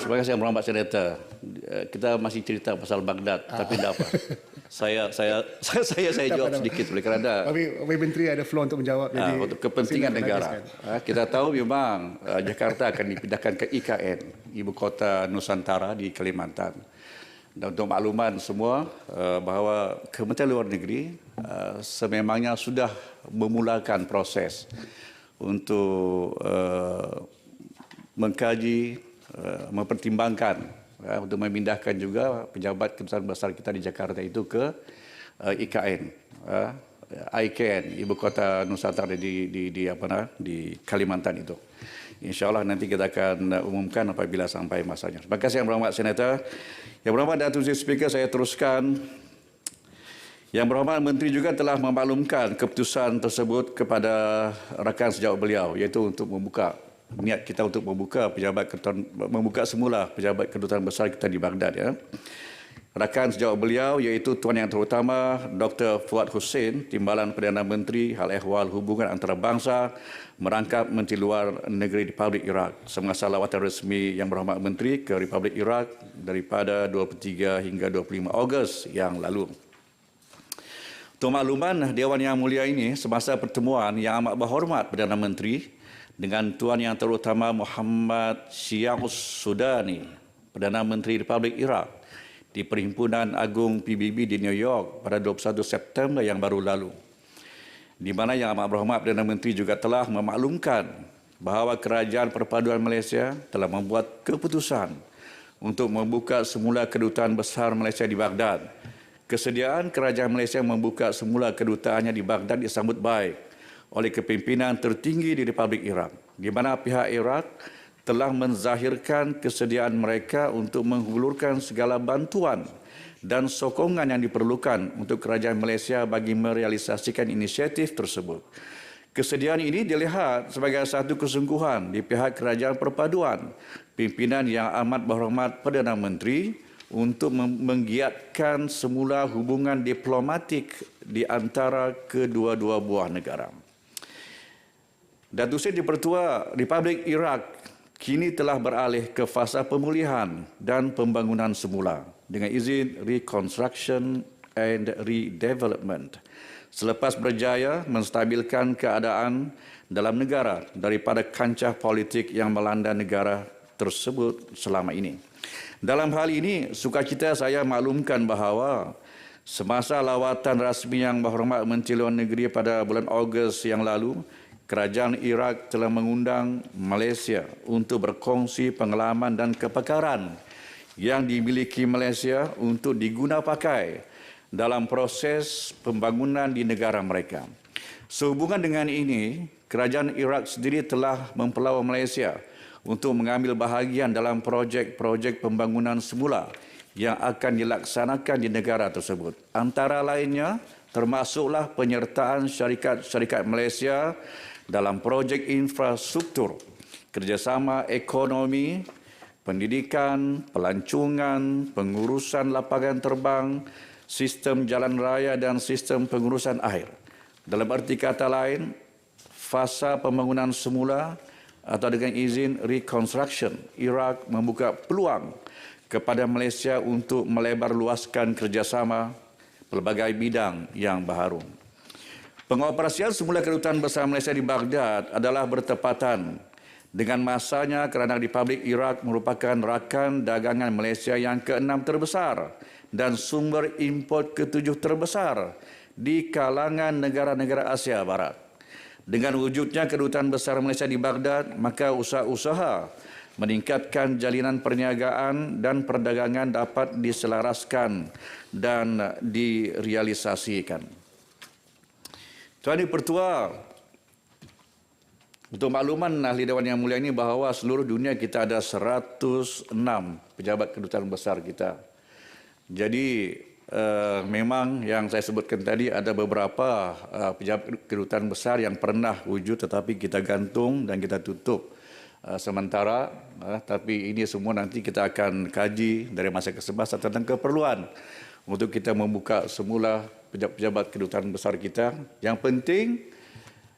Sebagai saya Muhammad Senator, kita masih cerita pasal Baghdad, tapi tidak apa. Saya jawab sedikit oleh kerana Tapi Menteri ada floor untuk menjawab. Jadi untuk kepentingan negara. Kita tahu memang Jakarta akan dipindahkan ke IKN, Ibu Kota Nusantara di Kalimantan. Dan untuk makluman semua bahawa Kementerian Luar Negeri sememangnya sudah memulakan proses untuk mengkaji, mempertimbangkan untuk memindahkan juga pejabat kedutaan besar kita di Jakarta itu ke IKN, Ibu Kota Nusantara di Kalimantan itu. InsyaAllah nanti kita akan umumkan apabila sampai masanya. Terima kasih Yang Berhormat Senator. Yang Berhormat Datuk Seri Speaker, saya teruskan. Yang Berhormat Menteri juga telah memaklumkan keputusan tersebut kepada rakan sejawat beliau, iaitu untuk membuka niat kita untuk membuka semula pejabat kedutaan besar kita di Baghdad. Ya. Rakan sejawat beliau iaitu Tuan Yang Terutama Dr. Fuad Hussein, Timbalan Perdana Menteri Hal Ehwal Hubungan Antarabangsa, merangkap Menteri Luar Negeri Republik Iraq semasa lawatan resmi Yang Berhormat Menteri ke Republik Iraq daripada 23 hingga 25 Ogos yang lalu. Untuk makluman Dewan Yang Mulia ini, semasa pertemuan yang amat berhormat Perdana Menteri dengan Tuan Yang Terutama Muhammad Syiaus Sudani, Perdana Menteri Republik Iraq di Perhimpunan Agung PBB di New York pada 21 September yang baru lalu, di mana Yang Amat Berhormat Perdana Menteri juga telah memaklumkan bahawa Kerajaan Perpaduan Malaysia telah membuat keputusan untuk membuka semula kedutaan besar Malaysia di Baghdad. Kesediaan Kerajaan Malaysia membuka semula kedutaannya di Baghdad disambut baik oleh kepimpinan tertinggi di Republik Iraq, di mana pihak Iraq telah menzahirkan kesediaan mereka untuk menghulurkan segala bantuan dan sokongan yang diperlukan untuk Kerajaan Malaysia bagi merealisasikan inisiatif tersebut. Kesediaan ini dilihat sebagai satu kesungguhan di pihak Kerajaan Perpaduan, pimpinan Yang Amat Berhormat Perdana Menteri untuk menggiatkan semula hubungan diplomatik di antara kedua-dua buah negara. Datuk Seri Dipertua Republik Iraq kini telah beralih ke fasa pemulihan dan pembangunan semula dengan izin Reconstruction and Redevelopment selepas berjaya menstabilkan keadaan dalam negara daripada kancah politik yang melanda negara tersebut selama ini. Dalam hal ini, sukacita saya maklumkan bahawa semasa lawatan rasmi Yang Berhormat Menteri Luar Negeri pada bulan Ogos yang lalu, Kerajaan Iraq telah mengundang Malaysia untuk berkongsi pengalaman dan kepakaran yang dimiliki Malaysia untuk digunapakai dalam proses pembangunan di negara mereka. Sehubungan dengan ini, Kerajaan Iraq sendiri telah mempelawa Malaysia untuk mengambil bahagian dalam projek-projek pembangunan semula yang akan dilaksanakan di negara tersebut. Antara lainnya, termasuklah penyertaan syarikat-syarikat Malaysia dalam projek infrastruktur, kerjasama ekonomi, pendidikan, pelancongan, pengurusan lapangan terbang, sistem jalan raya dan sistem pengurusan air. Dalam arti kata lain, fasa pembangunan semula atau dengan izin reconstruction, Iraq membuka peluang kepada Malaysia untuk melebar luaskan kerjasama pelbagai bidang yang baharu. Pengoperasian semula kedutaan besar Malaysia di Baghdad adalah bertepatan dengan masanya kerana Republik Iraq merupakan rakan dagangan Malaysia yang ke-6 terbesar dan sumber import ke-7 terbesar di kalangan negara-negara Asia Barat. Dengan wujudnya kedutaan besar Malaysia di Baghdad, maka usaha-usaha meningkatkan jalinan perniagaan dan perdagangan dapat diselaraskan dan direalisasikan. Tuan Dipertua, untuk makluman Ahli Dewan Yang Mulia ini bahawa seluruh dunia kita ada 106 pejabat kedutaan besar kita. Jadi memang yang saya sebutkan tadi ada beberapa pejabat kedutaan besar yang pernah wujud tetapi kita gantung dan kita tutup sementara, tapi ini semua nanti kita akan kaji dari masa ke semasa tentang keperluan untuk kita membuka semula pejabat kedutaan besar kita. Yang penting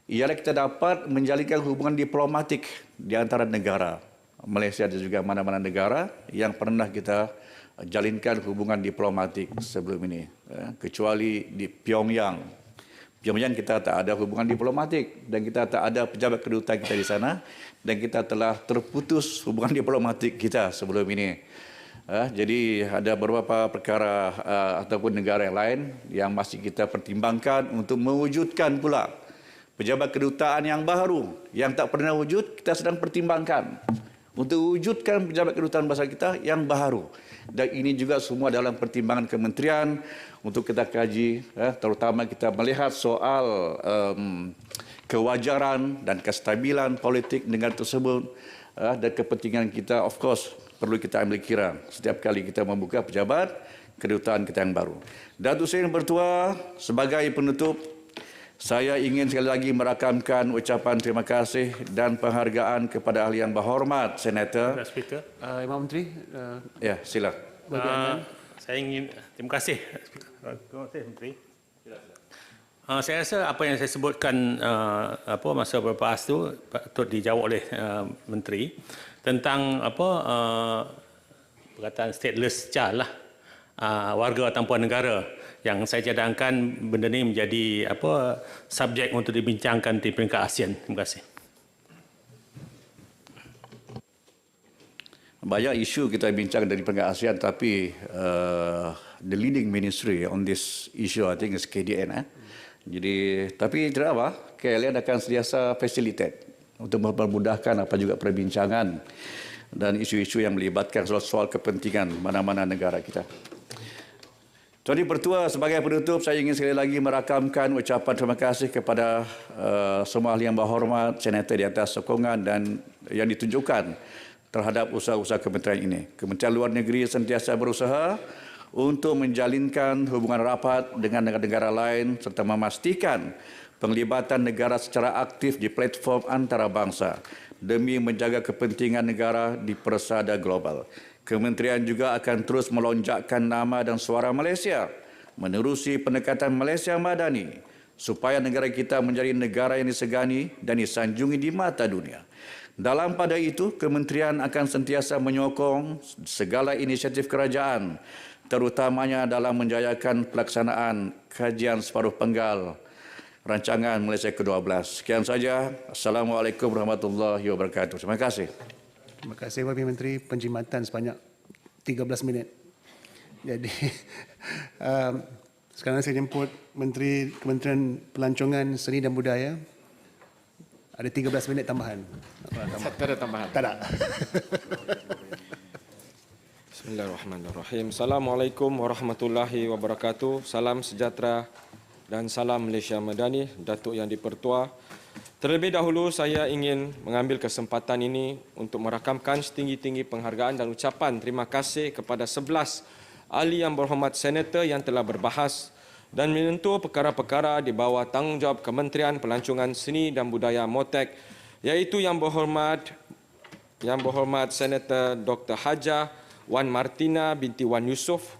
ialah kita dapat menjalinkan hubungan diplomatik di antara negara. Malaysia dan juga mana-mana negara yang pernah kita jalinkan hubungan diplomatik sebelum ini. Kecuali di Pyongyang. Pyongyang kita tak ada hubungan diplomatik dan kita tak ada pejabat kedutaan kita di sana dan kita telah terputus hubungan diplomatik kita sebelum ini. Jadi ada beberapa perkara ataupun negara yang lain yang masih kita pertimbangkan untuk mewujudkan pula pejabat kedutaan yang baru yang tak pernah wujud, kita sedang pertimbangkan untuk wujudkan pejabat kedutaan besar kita yang baru. Dan ini juga semua dalam pertimbangan kementerian untuk kita kaji, terutama kita melihat soal kewajaran dan kestabilan politik negara tersebut dan kepentingan kita, of course, perlu kita ambil kira setiap kali kita membuka pejabat kedutaan kita yang baru. Datuk Seri Yang Bertuah, sebagai penutup, saya ingin sekali lagi merakamkan ucapan terima kasih dan penghargaan kepada ahli yang berhormat, Senator. Speaker. Imam Menteri, Ya, sila. Saya ingin terima kasih. Terima kasih Menteri. Saya rasa apa yang saya sebutkan masa berlepas itu patut dijawab oleh Menteri tentang perkataan stateless child lah, warga tanpa negara, yang saya cadangkan benda ini menjadi subjek untuk dibincangkan di peringkat ASEAN. Terima kasih. Banyak isu kita bincang dari peringkat ASEAN, tapi the leading ministry on this issue I think is KDN. Jadi, tapi tidak apa, KLN akan sentiasa facilitate untuk mempermudahkan apa juga perbincangan dan isu-isu yang melibatkan soal kepentingan mana-mana negara kita. Tuan Pertua, sebagai penutup, saya ingin sekali lagi merakamkan ucapan terima kasih kepada semua ahli yang berhormat, Senator, di atas sokongan dan yang ditunjukkan terhadap usaha-usaha kementerian ini. Kementerian Luar Negeri sentiasa berusaha untuk menjalinkan hubungan rapat dengan negara-negara lain serta memastikan penglibatan negara secara aktif di platform antarabangsa demi menjaga kepentingan negara di persada global. Kementerian juga akan terus melonjakkan nama dan suara Malaysia menerusi pendekatan Malaysia Madani supaya negara kita menjadi negara yang disegani dan disanjungi di mata dunia. Dalam pada itu, kementerian akan sentiasa menyokong segala inisiatif kerajaan, terutamanya dalam menjayakan pelaksanaan kajian separuh penggal rancangan Malaysia ke-12. Sekian saja. Assalamualaikum warahmatullahi wabarakatuh. Terima kasih. terima kasih Wakil Menteri, penjimatan sebanyak 13 minit. Jadi, sekarang saya jemput Menteri Kementerian Pelancongan Seni dan Budaya. Ada 13 minit tambahan. Tak ada tambahan. Tak ada. Bismillahirrahmanirrahim. Assalamualaikum warahmatullahi wabarakatuh. Salam sejahtera dan salam Malaysia Madani, Datuk Yang Dipertua. Terlebih dahulu saya ingin mengambil kesempatan ini untuk merakamkan setinggi-tinggi penghargaan dan ucapan terima kasih kepada 11 ahli yang berhormat senator yang telah berbahas dan menyentuh perkara-perkara di bawah tanggungjawab Kementerian Pelancongan Seni dan Budaya MOTEK, iaitu Yang Berhormat Senator Dr. Hajah Wan Martina binti Wan Yusof,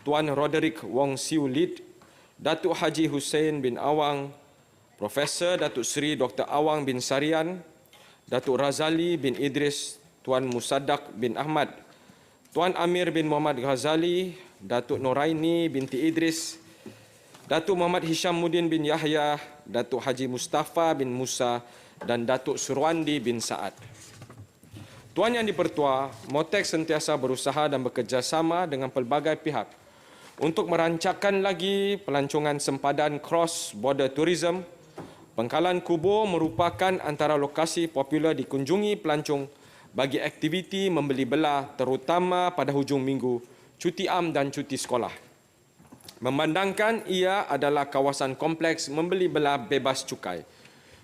Tuan Roderick Wong Siu Lid, Datuk Haji Hussein bin Awang, Profesor Datuk Seri Dr. Awang bin Sarian, Datuk Razali bin Idris, Tuan Musaddak bin Ahmad, Tuan Amir bin Muhammad Ghazali, Datuk Noraini binti Idris, Datuk Muhammad Hishamuddin bin Yahya, Datuk Haji Mustafa bin Musa dan Datuk Surwandi bin Saad. Tuan Yang Dipertua, MOTEK sentiasa berusaha dan bekerjasama dengan pelbagai pihak untuk merancangkan lagi pelancongan sempadan cross-border tourism. Pangkalan Kubur merupakan antara lokasi popular dikunjungi pelancong bagi aktiviti membeli belah, terutama pada hujung minggu, cuti am dan cuti sekolah. Memandangkan ia adalah kawasan kompleks membeli belah bebas cukai.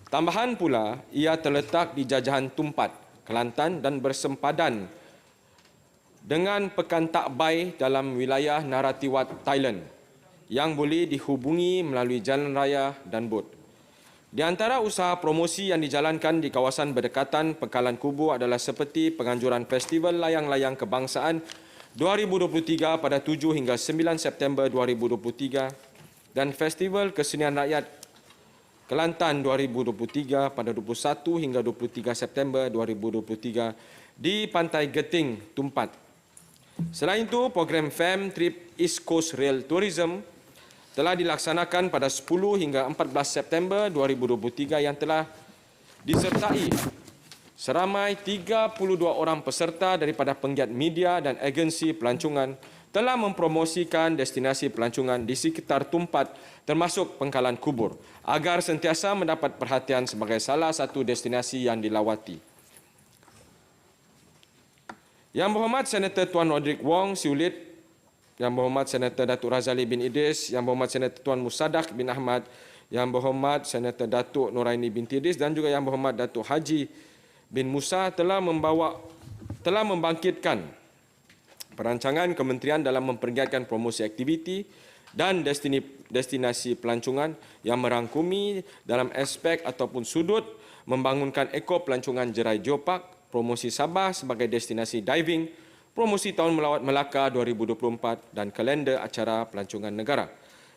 Tambahan pula, ia terletak di jajahan Tumpat, Kelantan dan bersempadan dengan Pekan Takbai dalam wilayah Naratiwat, Thailand yang boleh dihubungi melalui jalan raya dan bot. Di antara usaha promosi yang dijalankan di kawasan berdekatan Pangkalan Kubur adalah seperti penganjuran Festival Layang-Layang Kebangsaan 2023 pada 7 hingga 9 September 2023 dan Festival Kesenian Rakyat Kelantan 2023 pada 21 hingga 23 September 2023 di Pantai Geting, Tumpat. Selain itu, program Fam Trip East Coast Rail Tourism telah dilaksanakan pada 10 hingga 14 September 2023 yang telah disertai seramai 32 orang peserta daripada penggiat media dan agensi pelancongan telah mempromosikan destinasi pelancongan di sekitar Tumpat termasuk Pangkalan Kubur agar sentiasa mendapat perhatian sebagai salah satu destinasi yang dilawati. Yang Berhormat Senator Tuan Roderick Wong Siulit, Yang Berhormat Senator Datuk Razali bin Idris, Yang Berhormat Senator Tuan Musadaq bin Ahmad, Yang Berhormat Senator Datuk Noraini binti Idris dan juga Yang Berhormat Datuk Haji bin Musa telah membangkitkan perancangan kementerian dalam mempergiatkan promosi aktiviti dan destinasi pelancongan yang merangkumi dalam aspek ataupun sudut membangunkan eko pelancongan Jerai Geopark, promosi Sabah sebagai destinasi diving, promosi Tahun Melawat Melaka 2024 dan kalender acara pelancongan negara.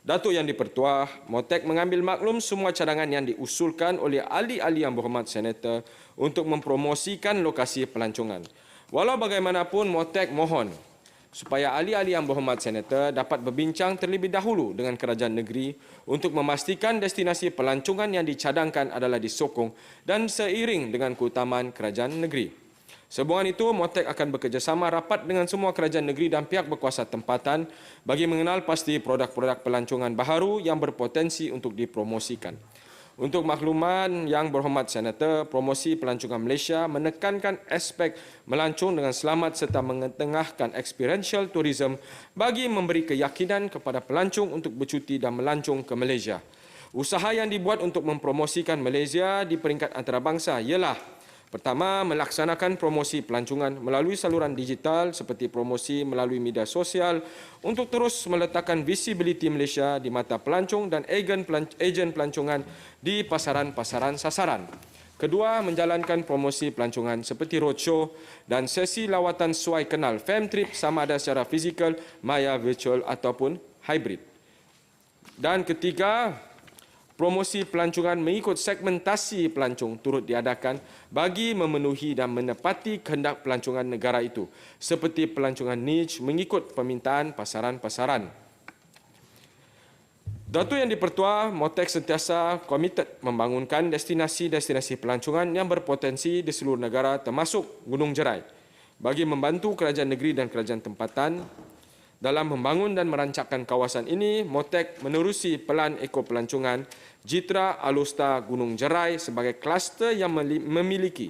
Datuk Yang di-Pertuah, Motek mengambil maklum semua cadangan yang diusulkan oleh ahli-ahli Yang Berhormat Senator untuk mempromosikan lokasi pelancongan. Walau bagaimanapun, Motek mohon supaya ahli-ahli Yang Berhormat Senator dapat berbincang terlebih dahulu dengan kerajaan negeri untuk memastikan destinasi pelancongan yang dicadangkan adalah disokong dan seiring dengan keutamaan kerajaan negeri. Sehubungan itu, Motek akan bekerjasama rapat dengan semua kerajaan negeri dan pihak berkuasa tempatan bagi mengenal pasti produk-produk pelancongan baharu yang berpotensi untuk dipromosikan. Untuk makluman Yang Berhormat Senator, promosi pelancongan Malaysia menekankan aspek melancong dengan selamat serta mengetengahkan experiential tourism bagi memberi keyakinan kepada pelancong untuk bercuti dan melancong ke Malaysia. Usaha yang dibuat untuk mempromosikan Malaysia di peringkat antarabangsa ialah pertama, melaksanakan promosi pelancongan melalui saluran digital seperti promosi melalui media sosial untuk terus meletakkan visibility Malaysia di mata pelancong dan ejen pelancongan di pasaran-pasaran sasaran. Kedua, menjalankan promosi pelancongan seperti roadshow dan sesi lawatan suai kenal Fam Trip sama ada secara fizikal, maya virtual ataupun hybrid. Dan ketiga, promosi pelancongan mengikut segmentasi pelancong turut diadakan bagi memenuhi dan menepati kehendak pelancongan negara itu, seperti pelancongan niche mengikut permintaan pasaran-pasaran. Datuk Yang di-Pertuah, Motek sentiasa komited membangunkan destinasi-destinasi pelancongan yang berpotensi di seluruh negara termasuk Gunung Jerai bagi membantu kerajaan negeri dan kerajaan tempatan. Dalam membangun dan merancangkan kawasan ini, Motek menerusi pelan eko pelancongan Jitra Alusta Gunung Jerai sebagai kluster yang memiliki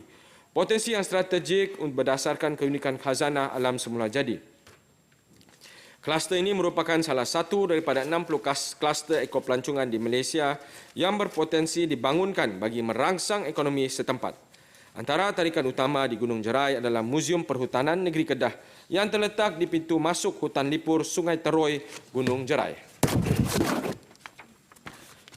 potensi yang strategik berdasarkan keunikan khazanah alam semula jadi. Kluster ini merupakan salah satu daripada 60 kluster eko pelancongan di Malaysia yang berpotensi dibangunkan bagi merangsang ekonomi setempat. Antara tarikan utama di Gunung Jerai adalah Muzium Perhutanan Negeri Kedah yang terletak di pintu masuk hutan lipur Sungai Teroi, Gunung Jerai.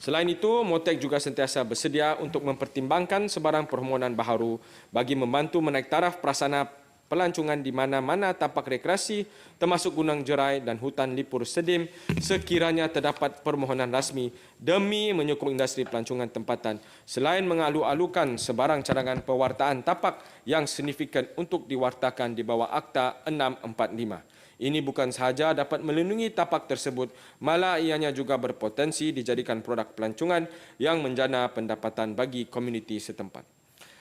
Selain itu, Motek juga sentiasa bersedia untuk mempertimbangkan sebarang permohonan baharu bagi membantu menaik taraf prasarana pelancongan di mana-mana tapak rekreasi termasuk Gunung Jerai dan hutan lipur Sedim sekiranya terdapat permohonan rasmi demi menyokong industri pelancongan tempatan selain mengalu-alukan sebarang cadangan pewartaan tapak yang signifikan untuk diwartakan di bawah Akta 645. Ini bukan sahaja dapat melindungi tapak tersebut, malah ianya juga berpotensi dijadikan produk pelancongan yang menjana pendapatan bagi komuniti setempat.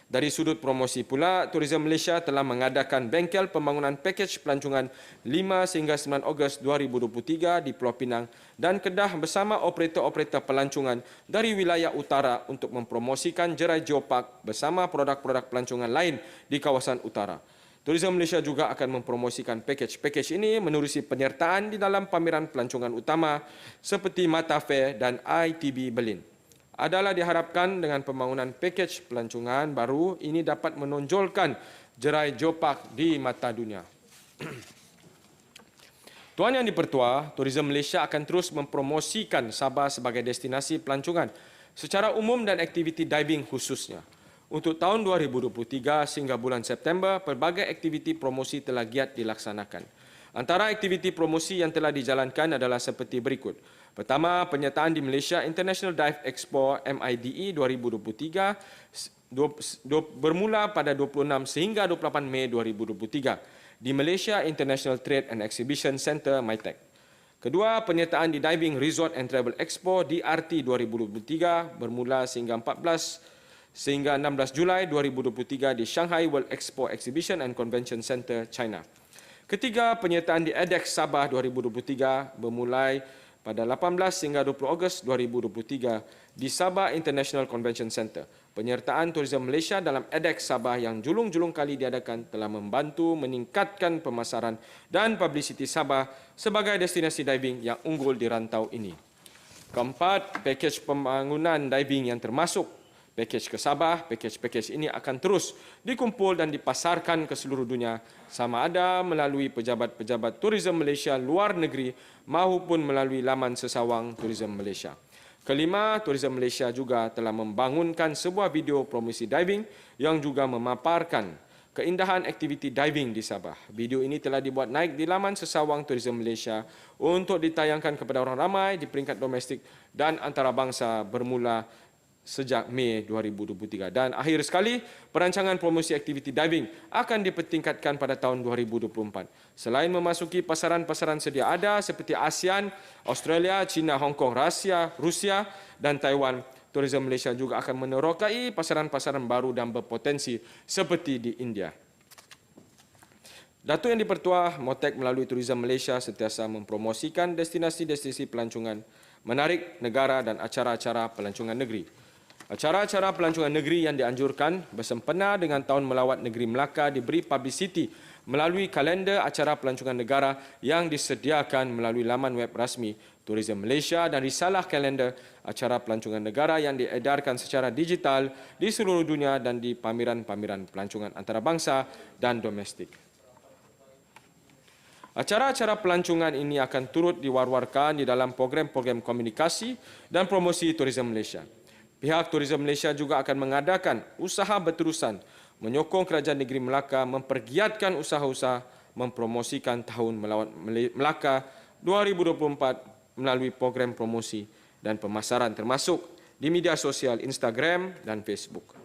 Dari sudut promosi pula, Tourism Malaysia telah mengadakan bengkel pembangunan pakej pelancongan 5 sehingga 9 Ogos 2023 di Pulau Pinang dan Kedah bersama operator-operator pelancongan dari wilayah utara untuk mempromosikan Jerai Geopark bersama produk-produk pelancongan lain di kawasan utara. Tourism Malaysia juga akan mempromosikan pakej-pakej ini menerusi penyertaan di dalam pameran pelancongan utama seperti Mata Fair dan ITB Berlin. Adalah diharapkan dengan pembangunan pakej pelancongan baru ini dapat menonjolkan Jerai Geopark di mata dunia. Tuan Yang di-Pertuah, Tourism Malaysia akan terus mempromosikan Sabah sebagai destinasi pelancongan secara umum dan aktiviti diving khususnya. Untuk tahun 2023 sehingga bulan September, pelbagai aktiviti promosi telah giat dilaksanakan. Antara aktiviti promosi yang telah dijalankan adalah seperti berikut. Pertama, penyertaan di Malaysia International Dive Expo MIDE 2023 bermula pada 26 sehingga 28 Mei 2023 di Malaysia International Trade and Exhibition Centre MITEC. Kedua, penyertaan di Diving Resort and Travel Expo DRT 2023 bermula sehingga 14 sehingga 16 Julai 2023 di Shanghai World Expo Exhibition and Convention Centre, China. Ketiga, penyertaan di EDEX Sabah 2023 bermulai pada 18 hingga 20 Ogos 2023 di Sabah International Convention Centre. Penyertaan Tourism Malaysia dalam EDEX Sabah yang julung-julung kali diadakan telah membantu meningkatkan pemasaran dan publicity Sabah sebagai destinasi diving yang unggul di rantau ini. Keempat, pakej pembangunan diving yang termasuk pakej ke Sabah, pakej-pakej ini akan terus dikumpul dan dipasarkan ke seluruh dunia sama ada melalui pejabat-pejabat Tourism Malaysia luar negeri maupun melalui laman sesawang Tourism Malaysia. Kelima, Tourism Malaysia juga telah membangunkan sebuah video promosi diving yang juga memaparkan keindahan aktiviti diving di Sabah. Video ini telah dibuat naik di laman sesawang Tourism Malaysia untuk ditayangkan kepada orang ramai di peringkat domestik dan antarabangsa bermula sejak Mei 2023. Dan akhir sekali, perancangan promosi aktiviti diving akan dipertingkatkan pada tahun 2024. Selain memasuki pasaran-pasaran sedia ada seperti ASEAN, Australia, China, Hong Kong, Rusia dan Taiwan, Tourism Malaysia juga akan menerokai pasaran-pasaran baru dan berpotensi seperti di India. Datuk Yang di-Pertua, MOTEC melalui Tourism Malaysia sentiasa mempromosikan destinasi-destinasi pelancongan menarik negara dan acara-acara pelancongan negeri. Acara-acara pelancongan negeri yang dianjurkan bersempena dengan Tahun Melawat Negeri Melaka diberi publicity melalui kalender acara pelancongan negara yang disediakan melalui laman web rasmi Tourism Malaysia dan risalah kalender acara pelancongan negara yang diedarkan secara digital di seluruh dunia dan di pameran-pameran pelancongan antarabangsa dan domestik. Acara-acara pelancongan ini akan turut diwar-warkan di dalam program-program komunikasi dan promosi Tourism Malaysia. Pihak Tourism Malaysia juga akan mengadakan usaha berterusan menyokong Kerajaan Negeri Melaka mempergiatkan usaha-usaha mempromosikan Tahun Melawat Melaka 2024 melalui program promosi dan pemasaran termasuk di media sosial Instagram dan Facebook.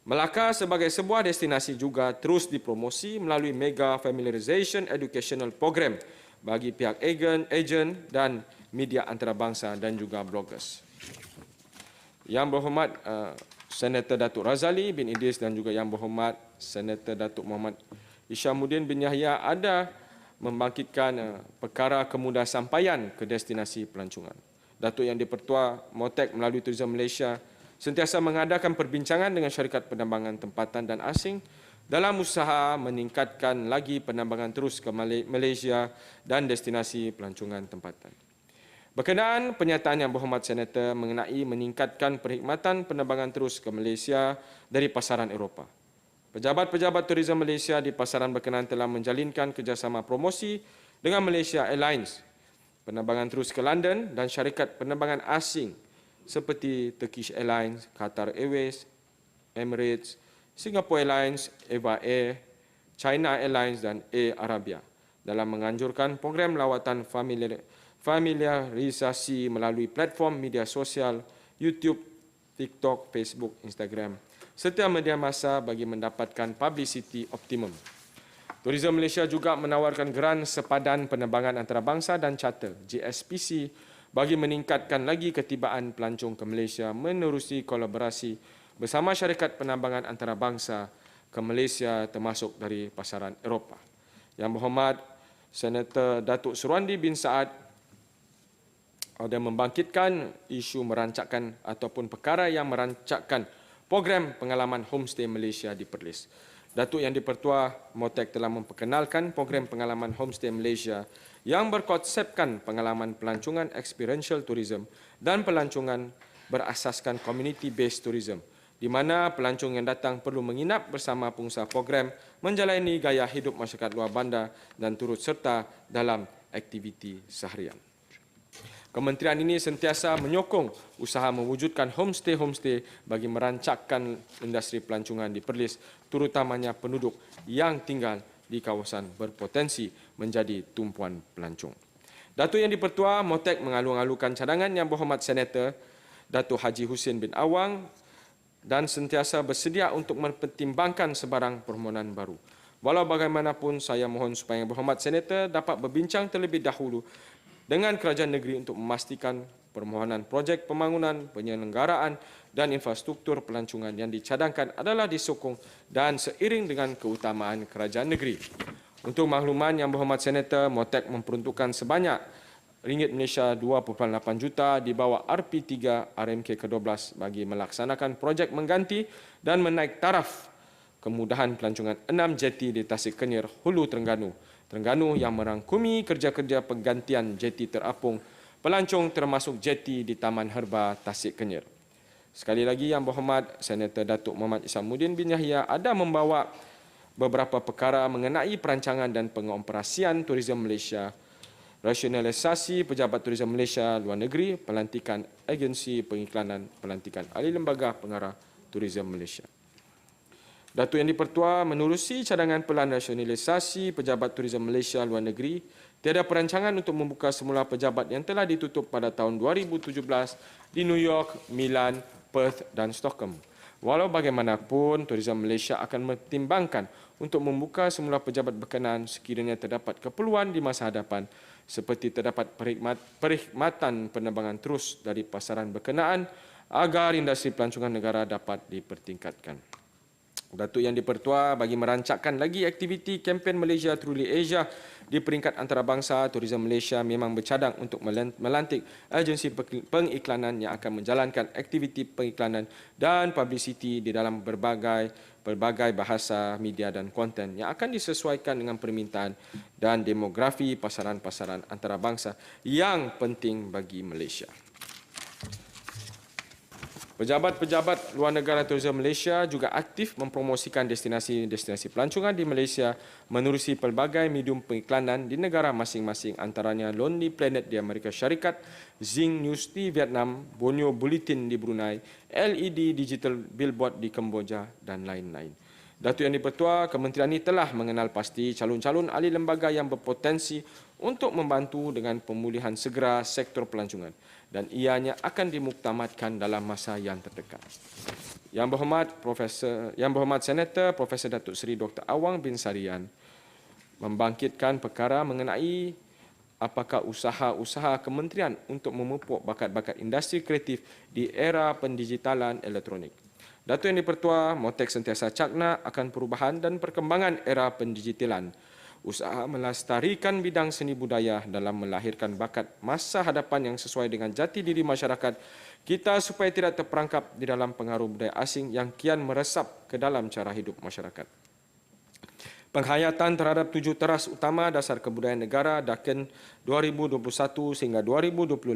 Melaka sebagai sebuah destinasi juga terus dipromosi melalui mega familiarization educational program bagi pihak ejen dan media antarabangsa dan juga bloggers. Yang berhormat Senator Datuk Razali bin Idris dan juga Yang berhormat Senator Datuk Muhammad Isyamuddin bin Yahya ada membangkitkan perkara kemudasampaian ke destinasi pelancongan. Datuk Yang di-Pertua, MOTEC melalui Tourism Malaysia sentiasa mengadakan perbincangan dengan syarikat penerbangan tempatan dan asing dalam usaha meningkatkan lagi penerbangan terus ke Malaysia dan destinasi pelancongan tempatan. Berkenaan pernyataan Yang Berhormat Senator mengenai meningkatkan perkhidmatan penerbangan terus ke Malaysia dari pasaran Eropah. Pejabat-pejabat Tourism Malaysia di pasaran berkenaan telah menjalinkan kerjasama promosi dengan Malaysia Airlines, penerbangan terus ke London dan syarikat penerbangan asing seperti Turkish Airlines, Qatar Airways, Emirates, Singapore Airlines, Eva Air, China Airlines dan Air Arabia dalam menganjurkan program lawatan familiarisasi melalui platform media sosial, YouTube, TikTok, Facebook, Instagram, serta media massa bagi mendapatkan publicity optimum. Tourism Malaysia juga menawarkan geran sepadan penerbangan antarabangsa dan charter, GSPC, bagi meningkatkan lagi ketibaan pelancong ke Malaysia menerusi kolaborasi bersama syarikat penerbangan antarabangsa ke Malaysia termasuk dari pasaran Eropah. Yang Berhormat Senator Datuk Suruandi bin Saad ada membangkitkan isu merancangkan ataupun perkara yang merancangkan program pengalaman homestay Malaysia di Perlis. Datuk Yang di-Pertua, MOTEC telah memperkenalkan program pengalaman homestay Malaysia yang berkonsepkan pengalaman pelancongan experiential tourism dan pelancongan berasaskan community-based tourism, di mana pelancong yang datang perlu menginap bersama pengusaha program, menjalani gaya hidup masyarakat luar bandar dan turut serta dalam aktiviti seharian. Kementerian ini sentiasa menyokong usaha mewujudkan homestay bagi merancangkan industri pelancongan di Perlis, terutamanya penduduk yang tinggal di kawasan berpotensi menjadi tumpuan pelancong. Datuk Yang di-Pertua, MOTEC mengalu-alukan cadangan Yang Berhormat Senator Datuk Haji Hussein bin Awang dan sentiasa bersedia untuk mempertimbangkan sebarang permohonan baru. Walau bagaimanapun, saya mohon supaya Yang Berhormat Senator dapat berbincang terlebih dahulu dengan kerajaan negeri untuk memastikan permohonan projek pembangunan, penyelenggaraan dan infrastruktur pelancongan yang dicadangkan adalah disokong dan seiring dengan keutamaan kerajaan negeri. Untuk makluman Yang Berhormat Senator, MOTEC memperuntukkan sebanyak ringgit Malaysia 2.8 juta di bawah RP3 RMK ke-12 bagi melaksanakan projek mengganti dan menaik taraf kemudahan pelancongan 6 jeti di Tasik Kenyir, Hulu Terengganu yang merangkumi kerja-kerja penggantian jeti terapung pelancong termasuk jeti di Taman Herba Tasik Kenyir. Sekali lagi Yang Berhormat Senator Datuk Muhammad Isamuddin bin Yahya ada membawa beberapa perkara mengenai perancangan dan pengoperasian Tourism Malaysia, rasionalisasi Pejabat Tourism Malaysia luar negeri, pelantikan agensi pengiklanan, pelantikan ahli lembaga pengarah Tourism Malaysia. Datuk Yang di-Pertua menerusi cadangan pelan rasionalisasi Pejabat Tourism Malaysia luar negeri, tiada perancangan untuk membuka semula pejabat yang telah ditutup pada tahun 2017 di New York, Milan, Perth dan Stockholm. Walau bagaimanapun, Tourism Malaysia akan mempertimbangkan untuk membuka semula pejabat berkenaan sekiranya terdapat keperluan di masa hadapan, seperti terdapat perkhidmatan penerbangan terus dari pasaran berkenaan agar industri pelancongan negara dapat dipertingkatkan. Datuk Yang di-Pertua bagi merancangkan lagi aktiviti kempen Malaysia Truly Asia di peringkat antarabangsa, Tourism Malaysia memang bercadang untuk melantik agensi pengiklanan yang akan menjalankan aktiviti pengiklanan dan publicity di dalam berbagai bahasa, media dan konten yang akan disesuaikan dengan permintaan dan demografi pasaran-pasaran antarabangsa yang penting bagi Malaysia. Pejabat-pejabat luar negara Tourism Malaysia juga aktif mempromosikan destinasi-destinasi pelancongan di Malaysia menerusi pelbagai medium pengiklanan di negara masing-masing, antaranya Lonely Planet di Amerika Syarikat, Zing News di Vietnam, Borneo Bulletin di Brunei, LED Digital Billboard di Kemboja dan lain-lain. Datuk Yang di-Pertua, kementerian ini telah mengenal pasti calon-calon ahli lembaga yang berpotensi untuk membantu dengan pemulihan segera sektor pelancongan dan ianya akan dimuktamadkan dalam masa yang terdekat. Yang Berhormat Senator Profesor Datuk Seri Dr. Awang bin Sarian membangkitkan perkara mengenai apakah usaha-usaha kementerian untuk memupuk bakat-bakat industri kreatif di era pendigitalan elektronik. Datuk Yang di-Pertua, MOTEC sentiasa cakna akan perubahan dan perkembangan era pendigitalan. Usaha melestarikan bidang seni budaya dalam melahirkan bakat masa hadapan yang sesuai dengan jati diri masyarakat kita supaya tidak terperangkap di dalam pengaruh budaya asing yang kian meresap ke dalam cara hidup masyarakat. Penghayatan terhadap 7 teras utama dasar kebudayaan negara DAKEN 2021 sehingga 2025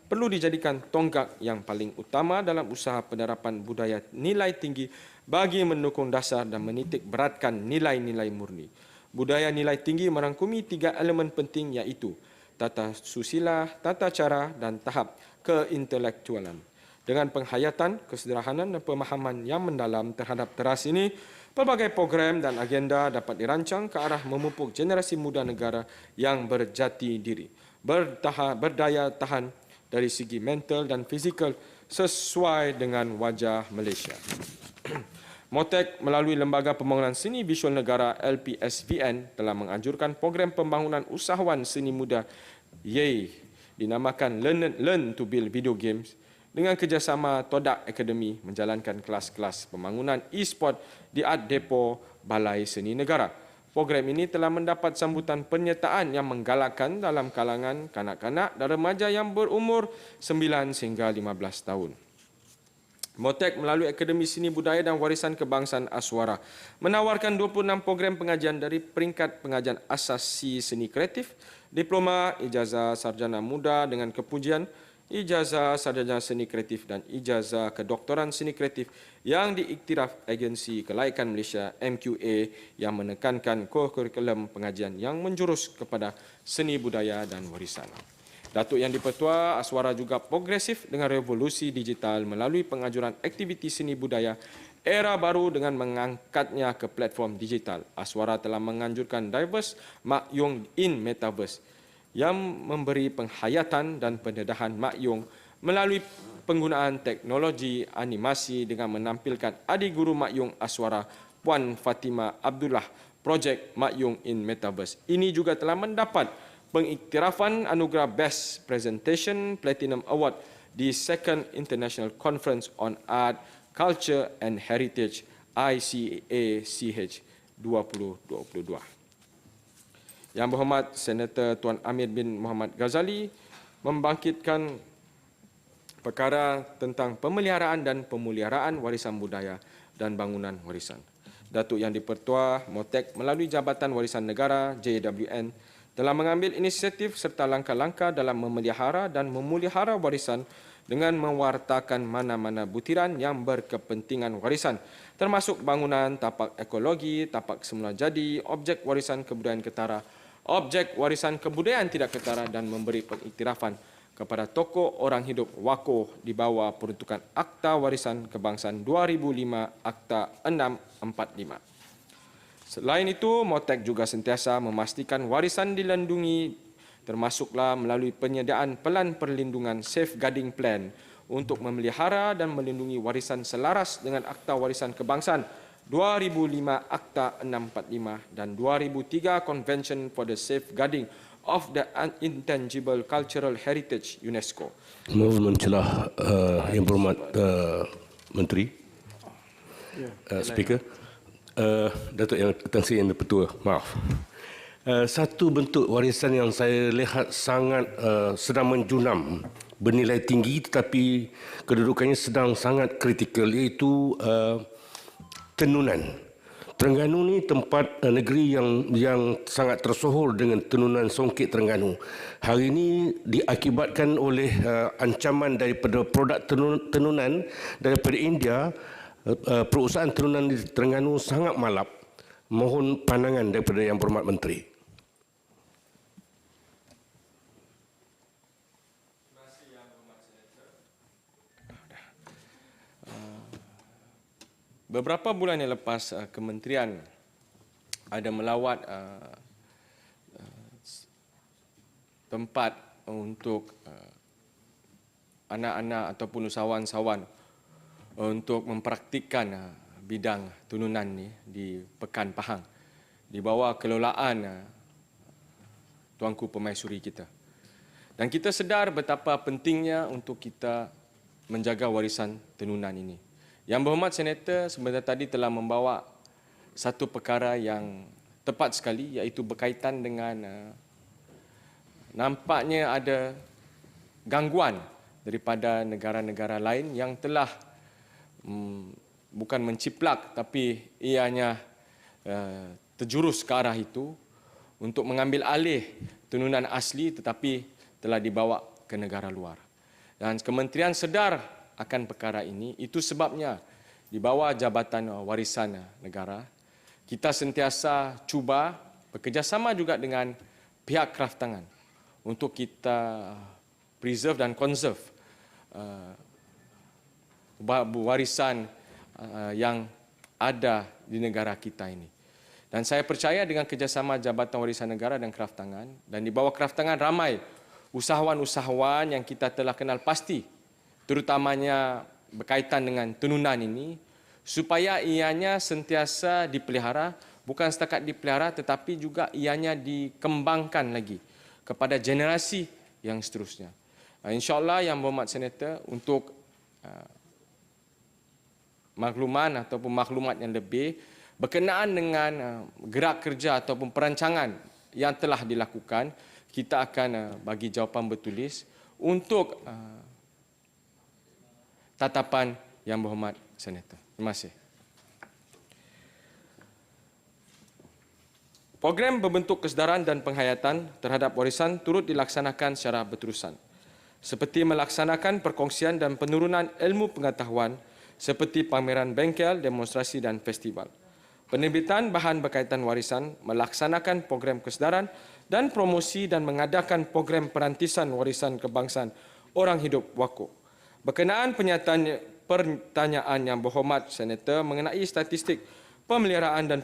perlu dijadikan tonggak yang paling utama dalam usaha penerapan budaya nilai tinggi bagi mendukung dasar dan menitik beratkan nilai-nilai murni. Budaya nilai tinggi merangkumi 3 elemen penting iaitu tata susila, tata cara dan tahap keintelektualan. Dengan penghayatan, kesederhanaan dan pemahaman yang mendalam terhadap teras ini, pelbagai program dan agenda dapat dirancang ke arah memupuk generasi muda negara yang berjati diri, berdaya tahan dari segi mental dan fizikal sesuai dengan wajah Malaysia. MOTEC melalui Lembaga Pembangunan Seni Visual Negara LPSVN telah menganjurkan program pembangunan usahawan seni muda YEI dinamakan Learn to Build Video Games dengan kerjasama Todak Academy menjalankan kelas-kelas pembangunan e-sport di Art Depot Balai Seni Negara. Program ini telah mendapat sambutan penyertaan yang menggalakkan dalam kalangan kanak-kanak dan remaja yang berumur 9 hingga 15 tahun. MOTEC melalui Akademi Seni Budaya dan Warisan Kebangsaan Aswara menawarkan 26 program pengajian dari peringkat pengajian asasi seni kreatif, diploma, ijazah sarjana muda dengan kepujian, ijazah sarjana seni kreatif dan ijazah kedoktoran seni kreatif yang diiktiraf Agensi Kelaikan Malaysia MQA yang menekankan kurikulum pengajian yang menjurus kepada seni budaya dan warisan. Datuk Yang di-Pertua, Aswara juga progresif dengan revolusi digital melalui penganjuran aktiviti seni budaya era baru dengan mengangkatnya ke platform digital. Aswara telah menganjurkan Diverse Makyong in Metaverse yang memberi penghayatan dan pendedahan makyong melalui penggunaan teknologi animasi dengan menampilkan adik guru Mak Yung Aswara Puan Fatimah Abdullah projek Mak Yung in Metaverse. Ini juga telah mendapat pengiktirafan anugerah Best Presentation Platinum Award di Second International Conference on Art, Culture and Heritage ICACH 2022. Yang Berhormat Senator Tuan Amir bin Muhammad Ghazali membangkitkan perkara tentang pemeliharaan dan pemuliharaan warisan budaya dan bangunan warisan. Datuk Yang di-Pertua Motek melalui Jabatan Warisan Negara JWN telah mengambil inisiatif serta langkah-langkah dalam memelihara dan memelihara warisan dengan mewartakan mana-mana butiran yang berkepentingan warisan, termasuk bangunan, tapak ekologi, tapak semula jadi, objek warisan kebudayaan ketara, objek warisan kebudayaan tidak ketara dan memberi pengiktirafan kepada tokoh orang hidup Wako di bawah peruntukan Akta Warisan Kebangsaan 2005 Akta 645. Selain itu, Motek juga sentiasa memastikan warisan dilindungi termasuklah melalui penyediaan pelan perlindungan safeguarding plan untuk memelihara dan melindungi warisan selaras dengan Akta Warisan Kebangsaan 2005 Akta 645 dan 2003 Convention for the Safeguarding of the Intangible Cultural Heritage UNESCO. Mohon mencelah Yang Berhormat Menteri, Speaker, Datuk Yang Tan Sri Yang di-Pertua, maaf. Satu bentuk warisan yang saya lihat sangat sedang menjunam, bernilai tinggi tetapi kedudukannya sedang sangat kritikal, iaitu tenunan. Terengganu ni tempat negeri yang sangat tersohor dengan tenunan songket Terengganu. Hari ini diakibatkan oleh ancaman daripada produk tenunan daripada India, perusahaan tenunan di Terengganu sangat malap. Mohon pandangan daripada Yang Berhormat Menteri. Beberapa bulan yang lepas, kementerian ada melawat tempat untuk anak-anak ataupun usahawan-usahawan untuk mempraktikkan bidang tenunan ni di Pekan Pahang di bawah kelolaan Tuanku Permaisuri kita. Dan kita sedar betapa pentingnya untuk kita menjaga warisan tenunan ini. Yang Berhormat Senator sebentar tadi telah membawa satu perkara yang tepat sekali, iaitu berkaitan dengan nampaknya ada gangguan daripada negara-negara lain yang telah bukan menciplak tapi ianya terjurus ke arah itu untuk mengambil alih tenunan asli tetapi telah dibawa ke negara luar. Dan kementerian sedar akan perkara ini. Itu sebabnya di bawah Jabatan Warisan Negara, kita sentiasa cuba bekerjasama juga dengan pihak kraftangan untuk kita preserve dan conserve warisan yang ada di negara kita ini. Dan saya percaya dengan kerjasama Jabatan Warisan Negara dan kraftangan, dan di bawah kraftangan ramai usahawan-usahawan yang kita telah kenal pasti, terutamanya berkaitan dengan tenunan ini, supaya ianya sentiasa dipelihara, bukan setakat dipelihara tetapi juga ianya dikembangkan lagi kepada generasi yang seterusnya. InsyaAllah Yang Berhormat Senator, untuk makluman ataupun maklumat yang lebih berkenaan dengan gerak kerja ataupun perancangan yang telah dilakukan, kita akan bagi jawapan bertulis untuk tatapan Yang Berhormat Senator. Terima kasih. Program berbentuk kesedaran dan penghayatan terhadap warisan turut dilaksanakan secara berterusan, seperti melaksanakan perkongsian dan penurunan ilmu pengetahuan seperti pameran bengkel, demonstrasi dan festival. Penerbitan bahan berkaitan warisan, melaksanakan program kesedaran dan promosi dan mengadakan program perantisan warisan kebangsaan orang hidup Wako. Berkenaan pertanyaan Yang Berhormat Senator mengenai statistik pemeliharaan dan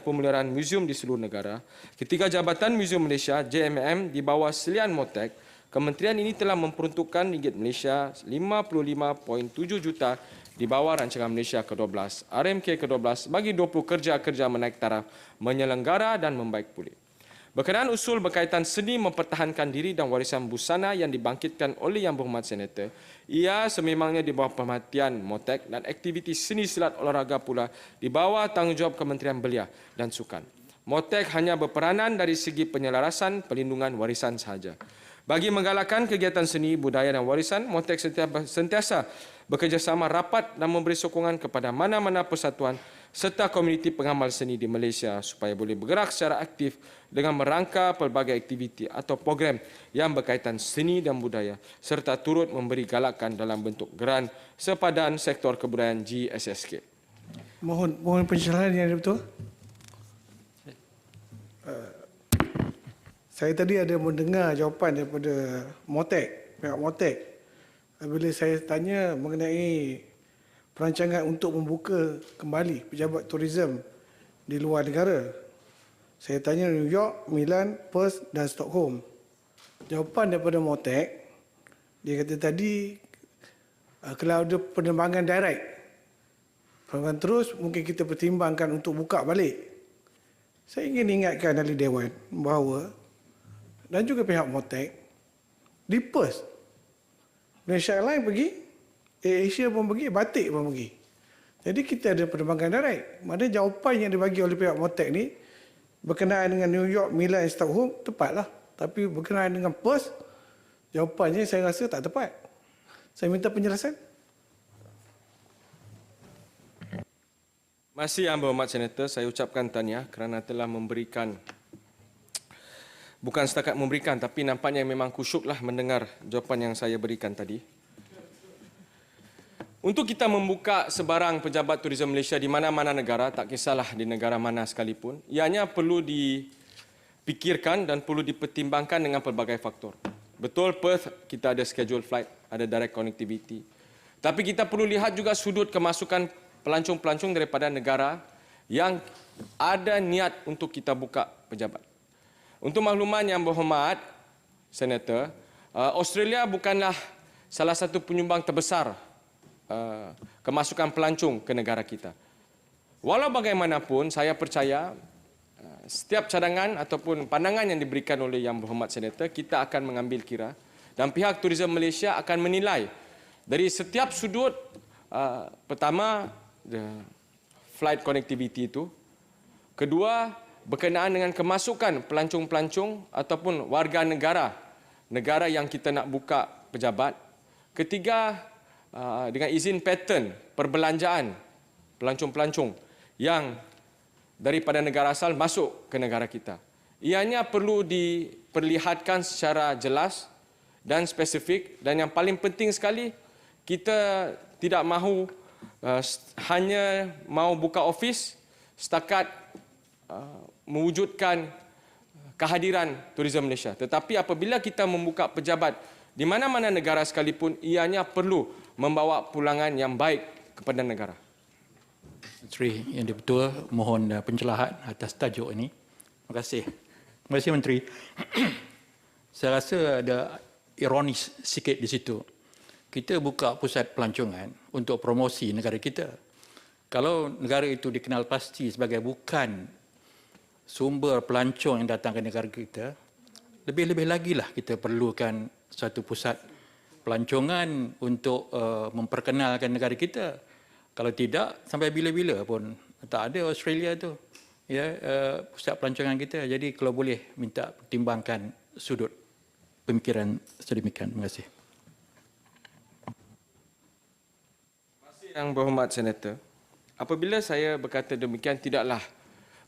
museum di seluruh negara, Ketiga Jabatan Museum Malaysia JMM di bawah Selian Motek Kementerian ini telah memperuntukkan ringgit Malaysia 55.7 juta di bawah rancangan Malaysia ke-12, RMK ke-12 bagi 20 kerja-kerja menaik taraf, menyelenggara dan membaik pulih. Berkenaan usul berkaitan seni mempertahankan diri dan warisan busana yang dibangkitkan oleh Yang Berhormat Senator, ia sememangnya di bawah perhatian MOTEK dan aktiviti seni silat olahraga pula di bawah tanggungjawab Kementerian Belia dan Sukan. MOTEK hanya berperanan dari segi penyelarasan perlindungan warisan sahaja. Bagi menggalakkan kegiatan seni, budaya dan warisan, MOTEK sentiasa bekerjasama rapat dan memberi sokongan kepada mana-mana persatuan serta komuniti pengamal seni di Malaysia supaya boleh bergerak secara aktif dengan merangka pelbagai aktiviti atau program yang berkaitan seni dan budaya serta turut memberi galakan dalam bentuk geran sepadan sektor kebudayaan GSSK. Mohon pencerahan yang betul. Saya tadi ada mendengar jawapan daripada MOTEK, pihak MOTEK. Bila saya tanya mengenai perancangan untuk membuka kembali pejabat tourism di luar negara. Saya tanya New York, Milan, Perth dan Stockholm. Jawapan daripada MOTEK, dia kata tadi kalau ada penerbangan direct, penerbangan terus mungkin kita pertimbangkan untuk buka balik. Saya ingin ingatkan ahli Dewan bahawa dan juga pihak MOTEK di Perth, Malaysia Airlines pergi, Asia pun pergi, Batik pun pergi. Jadi kita ada penerbangan direct. Maknanya jawapan yang dibagi oleh pihak MOTEK ni berkenaan dengan New York, Milan dan Stockholm tepatlah. Tapi berkenaan dengan Perth, jawapannya saya rasa tak tepat. Saya minta penjelasan. Terima kasih Yang Berhormat Senator, saya ucapkan tahniah kerana telah memberikan, bukan setakat memberikan, tapi nampaknya memang kusyuklah mendengar jawapan yang saya berikan tadi. Untuk kita membuka sebarang pejabat tourism Malaysia di mana-mana negara, tak kisahlah di negara mana sekalipun, ianya perlu dipikirkan dan perlu dipertimbangkan dengan pelbagai faktor. Betul, Perth kita ada schedule flight, ada direct connectivity. Tapi kita perlu lihat juga sudut kemasukan pelancong-pelancong daripada negara yang ada niat untuk kita buka pejabat. Untuk makluman Yang Berhormat Senator, Australia bukanlah salah satu penyumbang terbesar kemasukan pelancong ke negara kita. Walau bagaimanapun, saya percaya setiap cadangan ataupun pandangan yang diberikan oleh Yang Berhormat Senator, kita akan mengambil kira dan pihak Tourism Malaysia akan menilai dari setiap sudut. Pertama, flight connectivity itu. Kedua, berkenaan dengan kemasukan pelancong-pelancong ataupun warga negara yang kita nak buka pejabat. Ketiga, dengan izin pattern perbelanjaan pelancong-pelancong yang daripada negara asal masuk ke negara kita. Ianya perlu diperlihatkan secara jelas dan spesifik, dan yang paling penting sekali, kita tidak mahu hanya mahu buka ofis setakat mewujudkan kehadiran Tourism Malaysia. Tetapi apabila kita membuka pejabat di mana-mana negara sekalipun, ianya perlu membawa pulangan yang baik kepada negara. Menteri Yang Dipertua, mohon pencerahan atas tajuk ini. Terima kasih. Terima kasih Menteri. Saya rasa ada ironis sikit di situ. Kita buka pusat pelancongan untuk promosi negara kita. Kalau negara itu dikenal pasti sebagai bukan sumber pelancong yang datang ke negara kita, lebih-lebih lagi lah kita perlukan satu pusat pelancongan untuk memperkenalkan negara kita. Kalau tidak, sampai bila-bila pun tak ada Australia tu, ya, pusat pelancongan kita. Jadi kalau boleh minta pertimbangkan sudut pemikiran sedemikian. Terima kasih. Terima kasih Yang Berhormat Senator. Apabila saya berkata demikian, tidaklah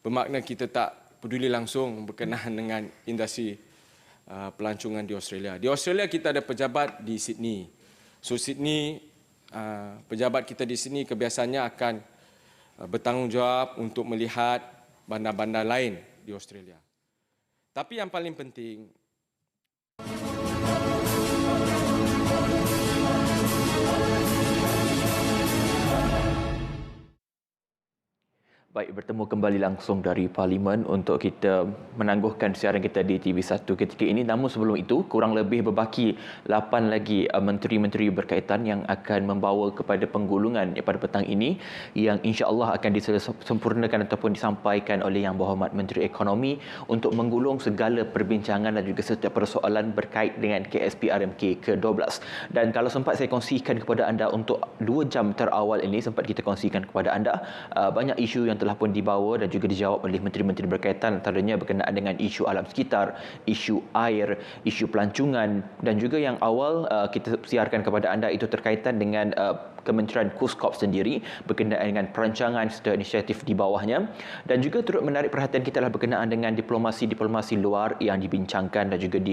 bermakna kita tak peduli langsung berkenaan dengan industri pelancongan di Australia. Di Australia kita ada pejabat di Sydney. So Sydney, pejabat kita di sini kebiasaannya akan bertanggungjawab untuk melihat bandar-bandar lain di Australia. Tapi yang paling penting, Baik, bertemu kembali langsung dari Parlimen untuk kita menangguhkan siaran kita di TV1 ketika ini. Namun sebelum itu, kurang lebih berbaki 8 lagi menteri-menteri berkaitan yang akan membawa kepada penggulungan pada petang ini yang insya-Allah akan disempurnakan ataupun disampaikan oleh Yang Berhormat Menteri Ekonomi untuk menggulung segala perbincangan dan juga setiap persoalan berkait dengan KSP RMK ke-12. Dan kalau sempat saya kongsikan kepada anda untuk 2 jam terawal ini, sempat kita kongsikan kepada anda banyak isu yang telah pun dibawa dan juga dijawab oleh menteri-menteri berkaitan, antaranya berkenaan dengan isu alam sekitar, isu air, isu pelancongan, dan juga yang awal kita siarkan kepada anda itu terkaitan dengan Kementerian KUSKOP sendiri berkenaan dengan perancangan serta inisiatif di bawahnya, dan juga turut menarik perhatian kita adalah berkenaan dengan diplomasi luar yang dibincangkan dan juga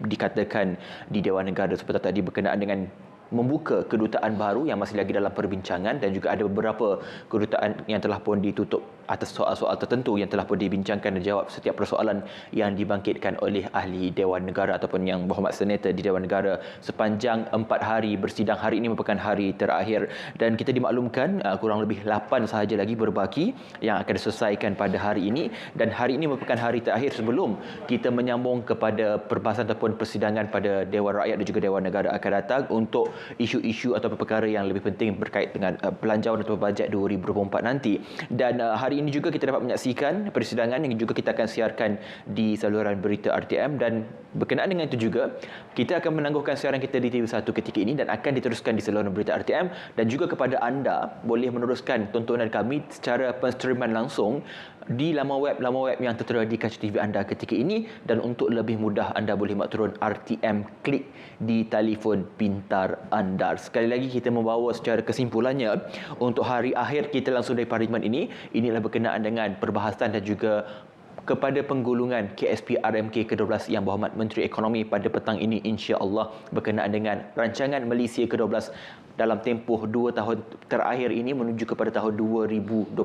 dikatakan di Dewan Negara seperti tadi berkenaan dengan membuka kedutaan baru yang masih lagi dalam perbincangan, dan juga ada beberapa kedutaan yang telah pun ditutup atas soal-soal tertentu yang telah pun dibincangkan dan jawab setiap persoalan yang dibangkitkan oleh ahli Dewan Negara ataupun Yang Berhormat Senator di Dewan Negara sepanjang 4 hari bersidang. Hari ini merupakan hari terakhir dan kita dimaklumkan kurang lebih 8 sahaja lagi berbaki yang akan diselesaikan pada hari ini, dan hari ini merupakan hari terakhir sebelum kita menyambung kepada perbahasan ataupun persidangan pada Dewan Rakyat dan juga Dewan Negara akan datang untuk isu-isu atau perkara yang lebih penting berkait dengan belanjawan atau bajet 2024 nanti. Dan hari ini juga kita dapat menyaksikan persidangan yang juga kita akan siarkan di saluran berita RTM, dan berkenaan dengan itu juga kita akan menangguhkan siaran kita di TV1 ketika ini dan akan diteruskan di saluran berita RTM, dan juga kepada anda boleh meneruskan tontonan kami secara penstreaman langsung di laman web yang tertera di kaca TV anda ketika ini, dan untuk lebih mudah anda boleh mak turun RTM Klik di telefon pintar anda. Sekali lagi kita membawa secara kesimpulannya untuk hari akhir kita langsung dari Parlimen ini, inilah berkenaan dengan perbahasan dan juga kepada penggulungan KSP RMK ke-12 Yang Berhormat Menteri Ekonomi pada petang ini, insya-Allah berkenaan dengan rancangan Malaysia ke-12 dalam tempoh 2 tahun terakhir ini menuju kepada tahun 2025.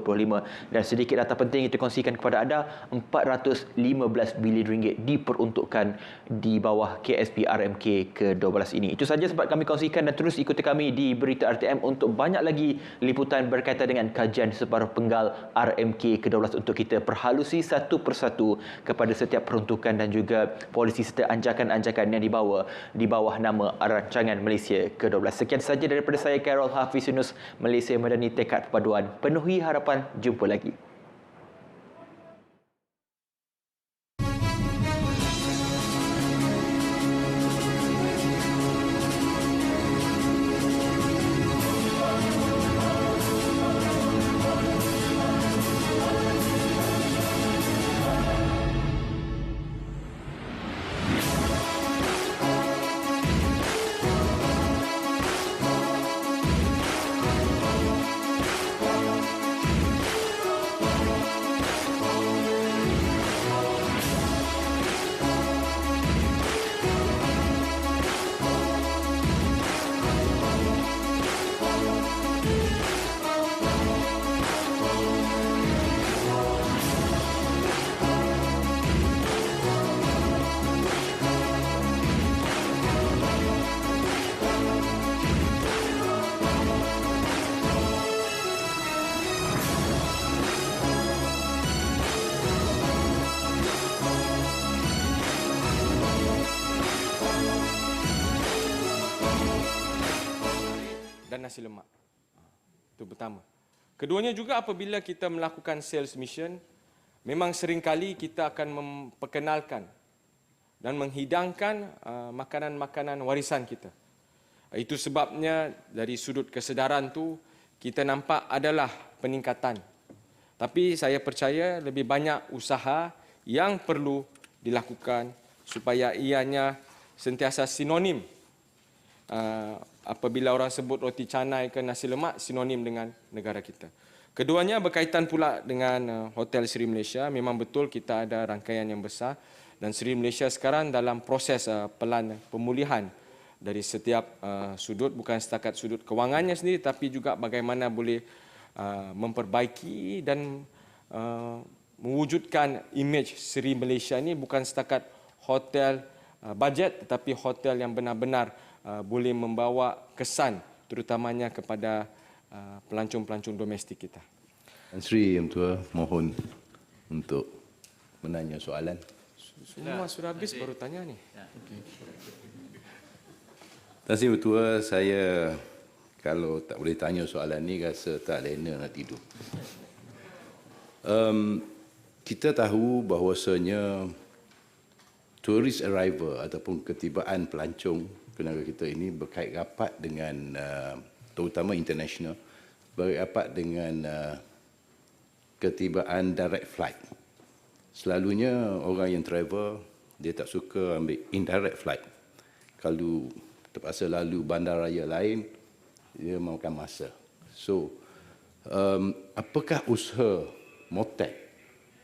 Dan sedikit data penting kita kongsikan kepada anda, 415 bilion ringgit diperuntukkan di bawah KSP RMK ke-12 ini. Itu saja sempat kami kongsikan, dan terus ikuti kami di Berita RTM untuk banyak lagi liputan berkaitan dengan kajian separuh penggal RMK ke-12 untuk kita perhalusi satu persatu kepada setiap peruntukan dan juga polisi serta anjakan-anjakan yang dibawa di bawah nama rancangan Malaysia ke-12. Sekian saja daripada saya, Carol Hafiz Yunus, Malaysia Madani, tekad perpaduan penuhi harapan. Jumpa lagi. Dan nasi lemak. Itu pertama. Keduanya juga apabila kita melakukan sales mission, memang seringkali kita akan memperkenalkan dan menghidangkan makanan-makanan warisan kita. Itu sebabnya dari sudut kesedaran tu kita nampak adalah peningkatan. Tapi saya percaya lebih banyak usaha yang perlu dilakukan supaya ianya sentiasa sinonim. Apabila orang sebut roti canai ke nasi lemak, sinonim dengan negara kita. Keduanya berkaitan pula dengan Hotel Seri Malaysia. Memang betul kita ada rangkaian yang besar dan Seri Malaysia sekarang dalam proses pelan pemulihan dari setiap sudut, bukan setakat sudut kewangannya sendiri tapi juga bagaimana boleh memperbaiki dan mewujudkan imej Seri Malaysia ini bukan setakat hotel bajet tetapi hotel yang benar-benar boleh membawa kesan terutamanya kepada pelancong-pelancong domestik kita. Tan Sri Yang Tua, mohon untuk menanya soalan. Semua sudah habis baru tanya ni. Tan Sri Yang Tua, saya kalau tak boleh tanya soalan ni rasa tak lena nak tidur. Kita tahu bahawasanya tourist arrival ataupun ketibaan pelancong ke negara kita ini berkait rapat dengan terutama international, berkait rapat dengan ketibaan direct flight. Selalunya orang yang travel dia tak suka ambil indirect flight. Kalau terpaksa lalu bandaraya lain, dia memakan masa. So, apakah usaha MOTEC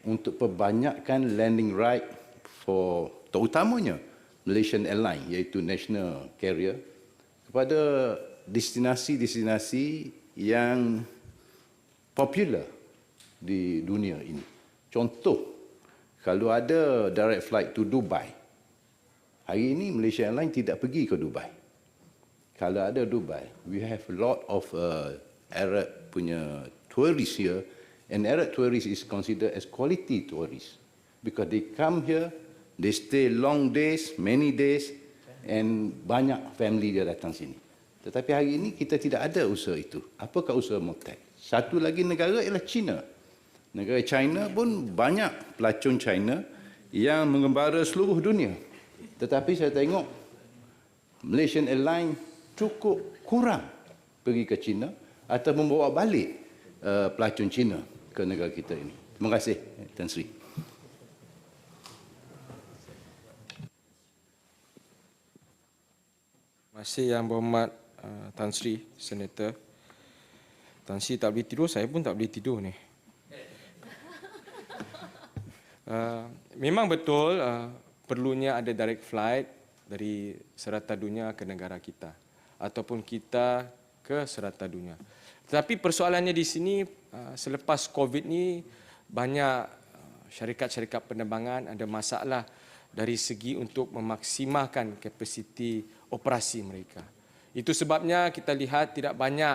untuk perbanyakkan landing right for terutamanya Malaysian Airlines iaitu national carrier kepada destinasi-destinasi yang popular di dunia ini. Contoh, kalau ada direct flight to Dubai, hari ini Malaysia Airlines tidak pergi ke Dubai. Kalau ada Dubai, we have a lot of Arab punya tourists here, and Arab tourists is considered as quality tourists because they come here, they stay long days, many days, and banyak family dia datang sini. Tetapi hari ini kita tidak ada usaha itu. Apakah usaha MOTEC? Satu lagi negara ialah China. Negara China pun banyak pelacon China yang mengembara seluruh dunia. Tetapi saya tengok Malaysian Airlines cukup kurang pergi ke China atau membawa balik pelacon China ke negara kita ini. Terima kasih, Tan Sri. Terima kasih Yang Berhormat Tan Sri, Senator. Tan Sri tak boleh tidur, saya pun tak boleh tidur ni. Memang betul perlunya ada direct flight dari serata dunia ke negara kita ataupun kita ke serata dunia. Tetapi persoalannya di sini selepas COVID ni banyak syarikat-syarikat penerbangan ada masalah dari segi untuk memaksimalkan kapasiti operasi mereka. Itu sebabnya kita lihat tidak banyak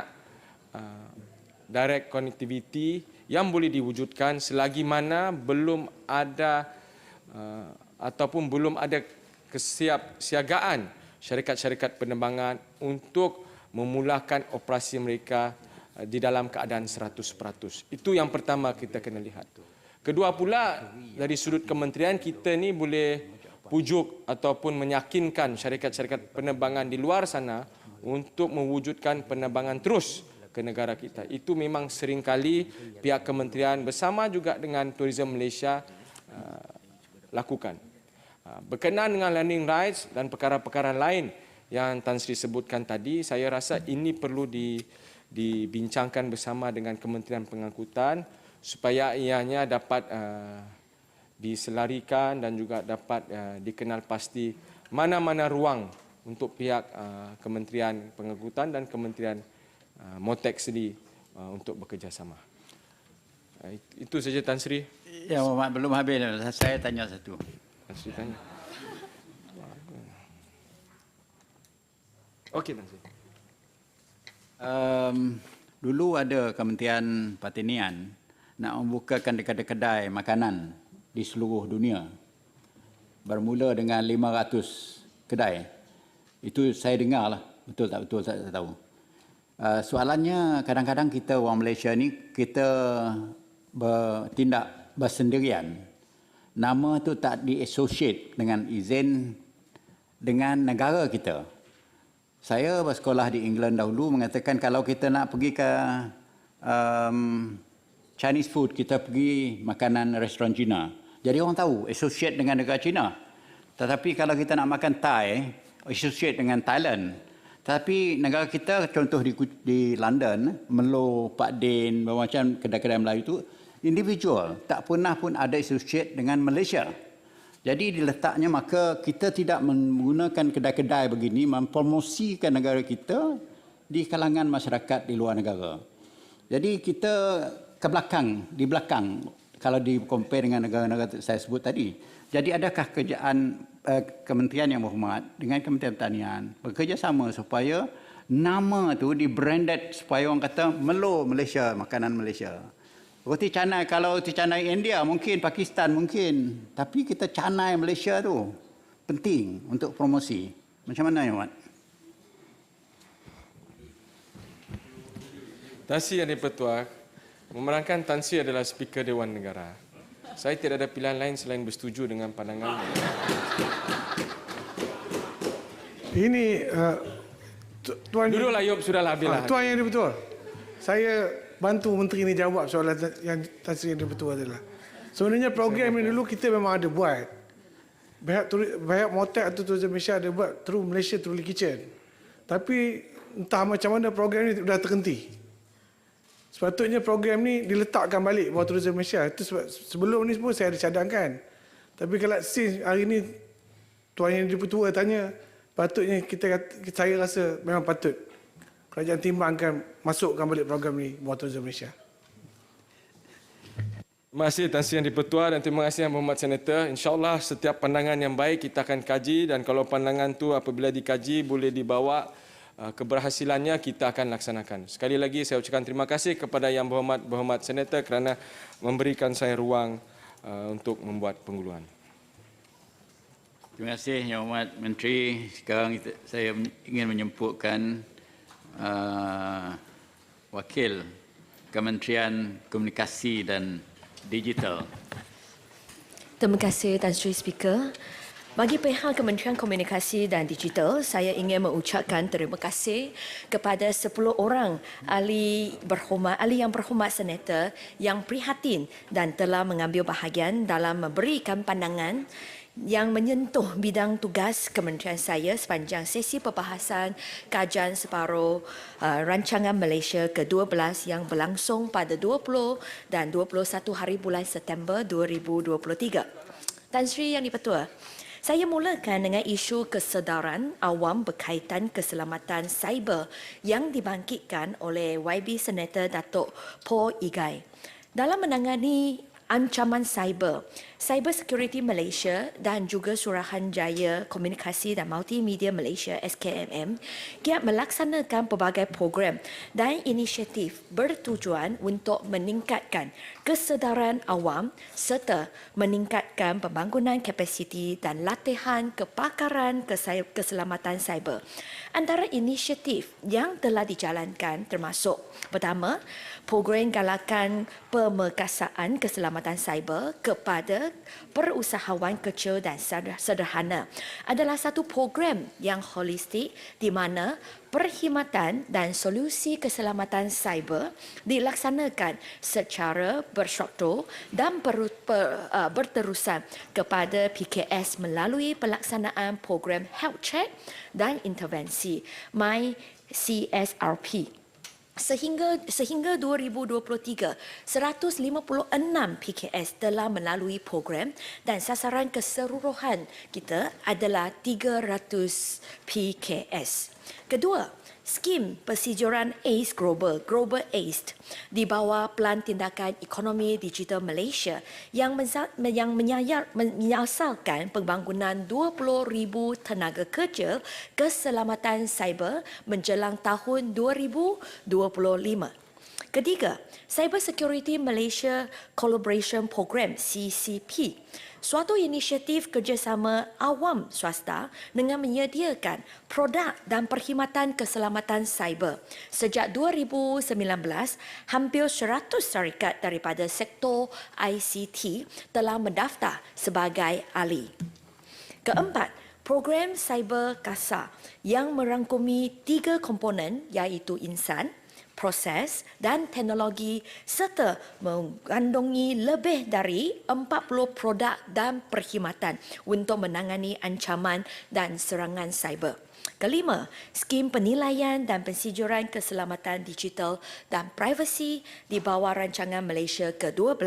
direct connectivity yang boleh diwujudkan selagi mana belum ada ataupun belum ada kesiapsiagaan syarikat-syarikat penerbangan untuk memulakan operasi mereka di dalam keadaan 100%. Itu yang pertama kita kena lihat. Kedua pula, dari sudut kementerian kita ni boleh pujuk ataupun meyakinkan syarikat-syarikat penerbangan di luar sana untuk mewujudkan penerbangan terus ke negara kita. Itu memang seringkali pihak kementerian bersama juga dengan Tourism Malaysia lakukan. Berkenaan dengan landing rights dan perkara-perkara lain yang Tan Sri sebutkan tadi, saya rasa ini perlu dibincangkan bersama dengan Kementerian Pengangkutan supaya ianya dapat diselarikan dan juga dapat dikenal pasti mana-mana ruang untuk pihak Kementerian Pengangkutan dan Kementerian MOTEC sendiri untuk bekerjasama. Itu saja Tan Sri. Ya, Muhammad, belum habis. Saya tanya satu. Tan Sri tanya. Okey, Tan Sri. Dulu ada Kementerian Pertanian nak membukakan kedai-kedai makanan di seluruh dunia. Bermula dengan 500 kedai. Itu saya dengar lah. Betul tak betul saya tak tahu. Soalannya kadang-kadang kita orang Malaysia ni kita bertindak bersendirian. Nama tu tak di-associate dengan izin dengan negara kita. Saya bersekolah di England dahulu mengatakan kalau kita nak pergi ke Chinese food, kita pergi makanan restoran Cina. Jadi orang tahu associate dengan negara Cina. Tetapi kalau kita nak makan Thai, associate dengan Thailand. Tapi negara kita contoh di London, Melo, Pak Din, macam kedai-kedai Melayu itu individual, tak pernah pun ada associate dengan Malaysia. Jadi diletaknya maka kita tidak menggunakan kedai-kedai begini mempromosikan negara kita di kalangan masyarakat di luar negara. Jadi kita ke belakang, di belakang kalau di-compare dengan negara-negara saya sebut tadi. Jadi adakah kerjaan Kementerian Yang Berhormat dengan Kementerian Pertanian bekerjasama supaya nama tu di-branded supaya orang kata Melo Malaysia, makanan Malaysia. Roti canai, kalau roti canai India mungkin, Pakistan mungkin. Tapi kita canai Malaysia tu penting untuk promosi. Macam mana Yang Amat? Tan Sri Yang di-Pertua, memerankan Tan Sri adalah Speaker Dewan Negara. Saya tidak ada pilihan lain selain bersetuju dengan pandangan. Ini Tuan Duduklah Yop, sudahlah habislah. Tuan Yang di-Pertua, saya bantu menteri ini jawab soalan yang Tan Sri Yang di-Pertua adalah. Sebenarnya program ini dulu kita memang ada buat. Banyak Motek atau Tourism Malaysia ada buat through Malaysia Truly Kitchen. Tapi entah macam mana program ini sudah terhenti. Sepatutnya program ni diletakkan balik bawah Tourism Malaysia. Itu sebab sebelum ni pun saya ada cadangkan. Tapi kalau since hari ni Tuan Yang di-Pertua tanya, patutnya saya rasa memang patut kerajaan timbangkan masukkan balik program ni bawah Tourism Malaysia. Terima kasih Tan Sri Yang di-Pertua dan terima kasih Yang Berhormat Senator. InsyaAllah setiap pandangan yang baik kita akan kaji dan kalau pandangan tu apabila dikaji boleh dibawa keberhasilannya kita akan laksanakan. Sekali lagi saya ucapkan terima kasih kepada Yang Berhormat Senator kerana memberikan saya ruang untuk membuat pengguluhan. Terima kasih Yang Amat Menteri. Sekarang saya ingin menyemputkan Wakil Kementerian Komunikasi dan Digital. Terima kasih Tan Sri Speaker. Bagi pihak Kementerian Komunikasi dan Digital, saya ingin mengucapkan terima kasih kepada 10 orang ahli yang berhormat Senator yang prihatin dan telah mengambil bahagian dalam memberikan pandangan yang menyentuh bidang tugas kementerian saya sepanjang sesi perbahasan kajian separuh rancangan Malaysia ke-12 yang berlangsung pada 20 dan 21 hari bulan September 2023. Tan Sri Yang di-Pertua, saya mulakan dengan isu kesedaran awam berkaitan keselamatan cyber yang dibangkitkan oleh YB Senator Datuk Paul Igai. Dalam menangani ancaman cyber, Cyber Security Malaysia dan juga Suruhanjaya Komunikasi dan Multimedia Malaysia SKMM giat melaksanakan pelbagai program dan inisiatif bertujuan untuk meningkatkan kesedaran awam serta meningkatkan pembangunan kapasiti dan latihan kepakaran keselamatan cyber. Antara inisiatif yang telah dijalankan termasuk pertama, program galakan pemekasaan keselamatan cyber kepada perusahawan kecil dan sederhana adalah satu program yang holistik di mana perkhidmatan dan solusi keselamatan cyber dilaksanakan secara berstruktur dan berterusan kepada PKS melalui pelaksanaan program health check dan intervensi MyCSRP. Sehingga 2023, 156 PKS telah melalui program dan sasaran keseluruhan kita adalah 300 PKS. Kedua, skim persijuran ACE Global ACE di bawah Pelan Tindakan Ekonomi Digital Malaysia yang menyasarkan pembangunan 20,000 tenaga kerja keselamatan cyber menjelang tahun 2025. Ketiga, Cyber Security Malaysia Collaboration Program CCP, suatu inisiatif kerjasama awam swasta dengan menyediakan produk dan perkhidmatan keselamatan cyber. Sejak 2019, hampir 100 syarikat daripada sektor ICT telah mendaftar sebagai ahli. Keempat, program Cyber Kasa yang merangkumi 3 komponen iaitu insan, proses dan teknologi serta mengandungi lebih dari 40 produk dan perkhidmatan untuk menangani ancaman dan serangan cyber. Kelima, skim penilaian dan pensijuran keselamatan digital dan privasi di bawah rancangan Malaysia ke-12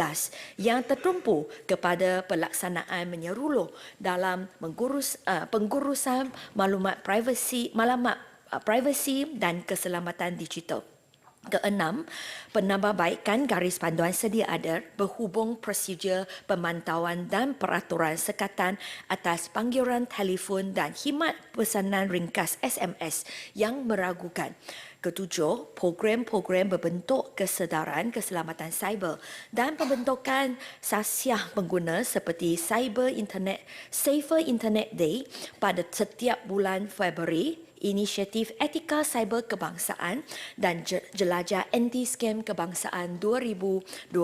yang tertumpu kepada pelaksanaan menyeluruh dalam pengurusan maklumat privasi dan keselamatan digital. Keenam, penambahbaikan garis panduan sedia ada berhubung prosedur pemantauan dan peraturan sekatan atas panggilan telefon dan khidmat pesanan ringkas SMS yang meragukan. Ketujuh, program-program berbentuk kesedaran keselamatan cyber dan pembentukan sasiah pengguna seperti Safer Internet Day pada setiap bulan Februari, Inisiatif Etika Cyber Kebangsaan dan Jelajah Anti-Scam Kebangsaan 2023.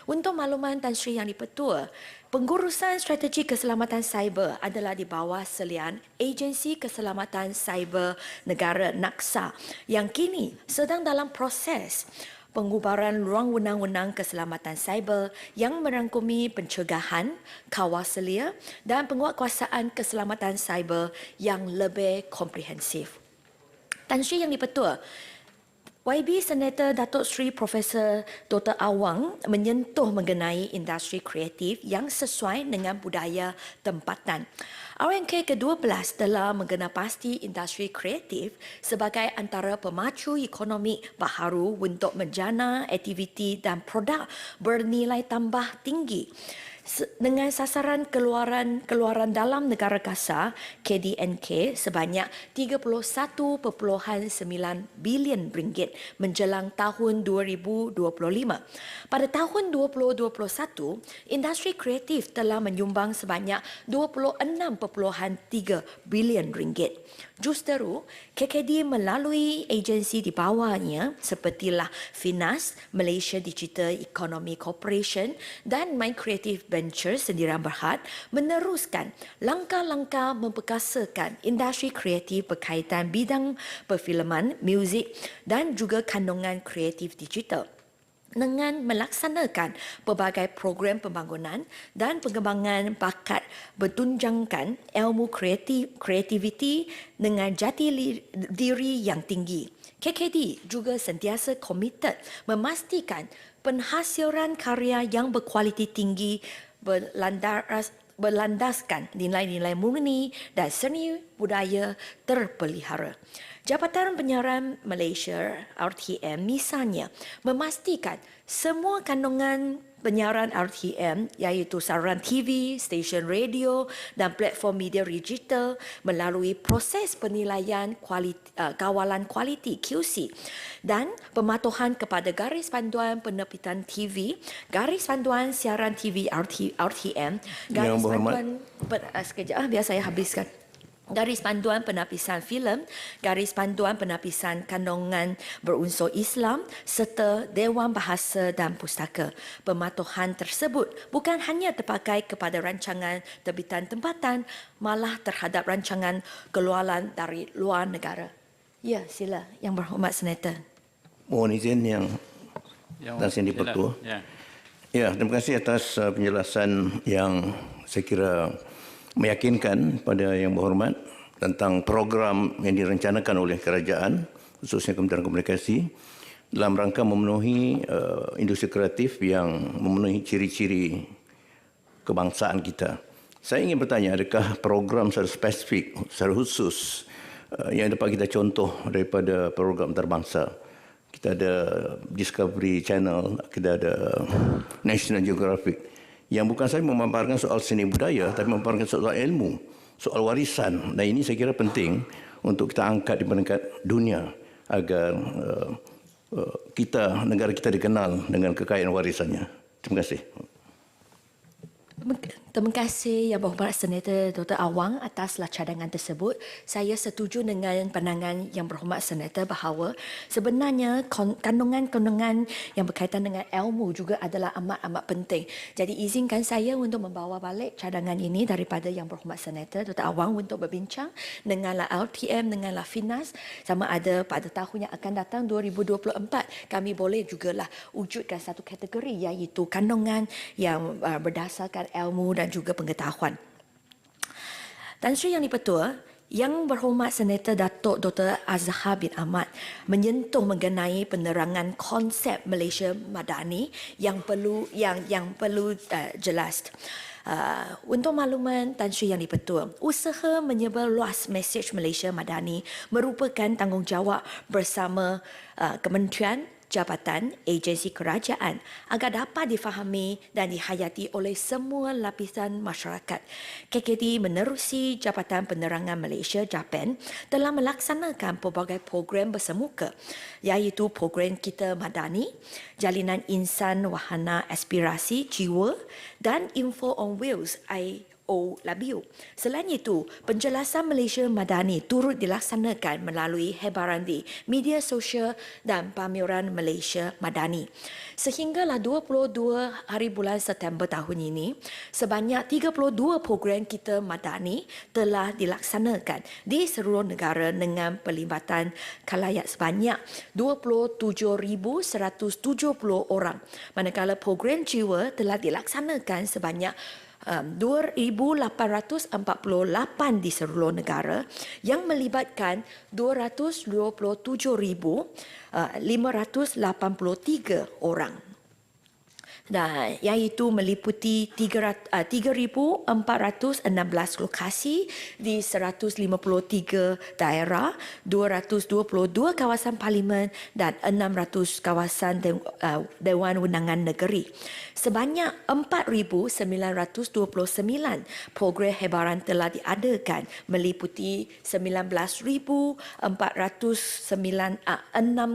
Untuk makluman Tan Sri Yang di-Pertua, pengurusan strategi keselamatan cyber adalah di bawah selian Agensi Keselamatan Cyber Negara NAKSA yang kini sedang dalam proses pengubaran ruang undang-undang keselamatan cyber yang merangkumi pencegahan, kawal selia dan penguatkuasaan keselamatan cyber yang lebih komprehensif. Tan Sri Yang di-Pertua, YB Senator Datuk Seri Profesor Dr. Awang menyentuh mengenai industri kreatif yang sesuai dengan budaya tempatan. RNK ke-12 telah mengenapasti industri kreatif sebagai antara pemacu ekonomi baharu untuk menjana aktiviti dan produk bernilai tambah tinggi. Dengan sasaran keluaran dalam negara kasar KDNK sebanyak 31.9 bilion ringgit menjelang tahun 2025. Pada tahun 2021, industri kreatif telah menyumbang sebanyak 26.3 bilion ringgit. Justeru, KKD melalui agensi di bawahnya sepertilah Finas, Malaysia Digital Economy Corporation dan My Creative Ventures Sendirian Berhad meneruskan langkah-langkah memperkasakan industri kreatif berkaitan bidang perfilman, muzik dan juga kandungan kreatif digital dengan melaksanakan pelbagai program pembangunan dan pengembangan bakat bertunjangkan ilmu kreativiti dengan jati diri yang tinggi. KKD juga sentiasa komited memastikan penghasilan karya yang berkualiti tinggi berlandaskan nilai-nilai murni dan seni budaya terpelihara. Jabatan Penyiaran Malaysia RTM misalnya memastikan semua kandungan penyiaran RTM iaitu saluran TV, stesen radio dan platform media digital melalui proses penilaian kawalan kualiti QC dan pematuhan kepada garis panduan penerbitan TV, garis panduan siaran TV RTM, garis panduan sekejap biar saya habiskan. Garis panduan penapisan filem, garis panduan penapisan kandungan berunsur Islam serta Dewan Bahasa dan Pustaka. Pematuhan tersebut bukan hanya terpakai kepada rancangan terbitan tempatan, malah terhadap rancangan keluaran dari luar negara. Ya, sila Yang Berhormat Senator. Mohon izin yang Tan Sri di-Pertua. Ya, terima kasih atas penjelasan yang saya kira meyakinkan pada Yang Berhormat tentang program yang direncanakan oleh kerajaan, khususnya Kementerian Komunikasi, dalam rangka memenuhi industri kreatif yang memenuhi ciri-ciri kebangsaan kita. Saya ingin bertanya, adakah program secara spesifik, secara khusus yang dapat kita contoh daripada program antarabangsa? Kita ada Discovery Channel, kita ada National Geographic, yang bukan saja memaparkan soal seni budaya, tapi memaparkan soal ilmu, soal warisan. Dan ini saya kira penting untuk kita angkat di peringkat dunia agar negara kita dikenal dengan kekayaan warisannya. Terima kasih. Terima kasih Yang Berhormat Senator Dr. Awang ataslah cadangan tersebut. Saya setuju dengan pandangan Yang Berhormat Senator bahawa sebenarnya kandungan-kandungan yang berkaitan dengan ilmu juga adalah amat-amat penting. Jadi izinkan saya untuk membawa balik cadangan ini daripada Yang Berhormat Senator Dr. Awang untuk berbincang denganlah LTM, denganlah Finas, sama ada pada tahun yang akan datang 2024 kami boleh jugalah wujudkan satu kategori iaitu kandungan yang berdasarkan ilmu dan juga pengetahuan. Tan Sri Yang di-Pertua, Yang Berhormat Senator Datuk Dr. Azhar bin Ahmad menyentuh mengenai penerangan konsep Malaysia Madani yang perlu jelas. Untuk makluman Tan Sri Yang di-Pertua, usaha menyebar luas mesej Malaysia Madani merupakan tanggungjawab bersama Kementerian, jabatan, agensi kerajaan agar dapat difahami dan dihayati oleh semua lapisan masyarakat. KKD menerusi Jabatan Penerangan Malaysia JAPAN telah melaksanakan pelbagai program bersemuka iaitu program Kita Madani, Jalinan Insan Wahana Aspirasi Jiwa dan Info on Wheels IOLABIU. Selain itu, penjelasan Malaysia Madani turut dilaksanakan melalui hebaran di media sosial dan pameran Malaysia Madani. Sehinggalah 22 hari bulan September tahun ini, sebanyak 32 program Kita Madani telah dilaksanakan di seluruh negara dengan pelibatan khalayak sebanyak 27,170 orang. Manakala program jiwa telah dilaksanakan sebanyak 2,848 di seluruh negara yang melibatkan 227,583 orang. Dan iaitu meliputi 3,416 lokasi di 153 daerah, 222 kawasan parlimen dan 600 kawasan Dewan Undangan Negeri. Sebanyak 4,929 program hebaran telah diadakan meliputi 19,406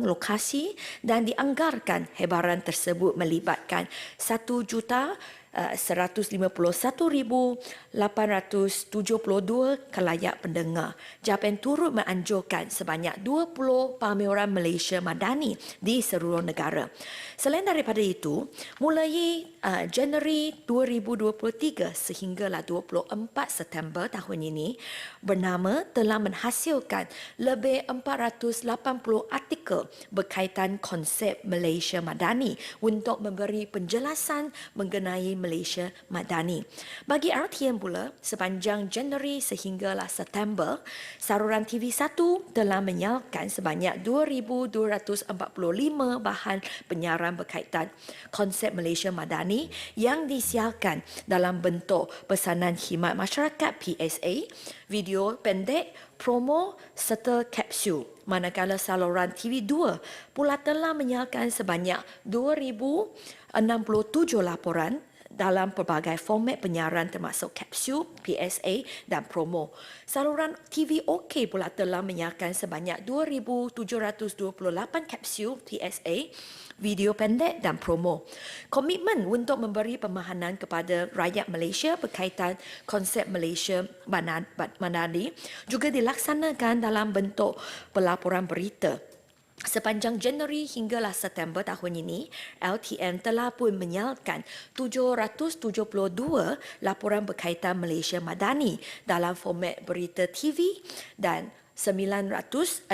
lokasi dan dianggarkan hebaran tersebut melibatkan 1,151,872 khalayak pendengar. JAPAN turut menganjurkan sebanyak 20 pameran Malaysia Madani di seluruh negara. Selain daripada itu, mulai Januari 2023 sehinggalah 24 September tahun ini, Bernama telah menghasilkan lebih 480 artikel berkaitan konsep Malaysia Madani untuk memberi penjelasan mengenai Malaysia Madani. Bagi RTM pula, sepanjang Januari sehinggalah September, saluran TV1 telah menyiarkan sebanyak 2,245 bahan penyiaran berkaitan konsep Malaysia Madani yang disiarkan dalam bentuk pesanan khidmat masyarakat PSA, video pendek, promo serta kapsul. Manakala saluran TV2 pula telah menyiarkan sebanyak 2,067 laporan dalam pelbagai format penyiaran termasuk kapsul, PSA dan promo. Saluran TV OK pula telah menyiarkan sebanyak 2,728 kapsul, PSA, video pendek dan promo. Komitmen untuk memberi pemahaman kepada rakyat Malaysia berkaitan konsep Malaysia Madani juga dilaksanakan dalam bentuk pelaporan berita. Sepanjang Januari hinggalah September tahun ini, LTM telah pun menyiarkan 772 laporan berkaitan Malaysia Madani dalam format berita TV dan 969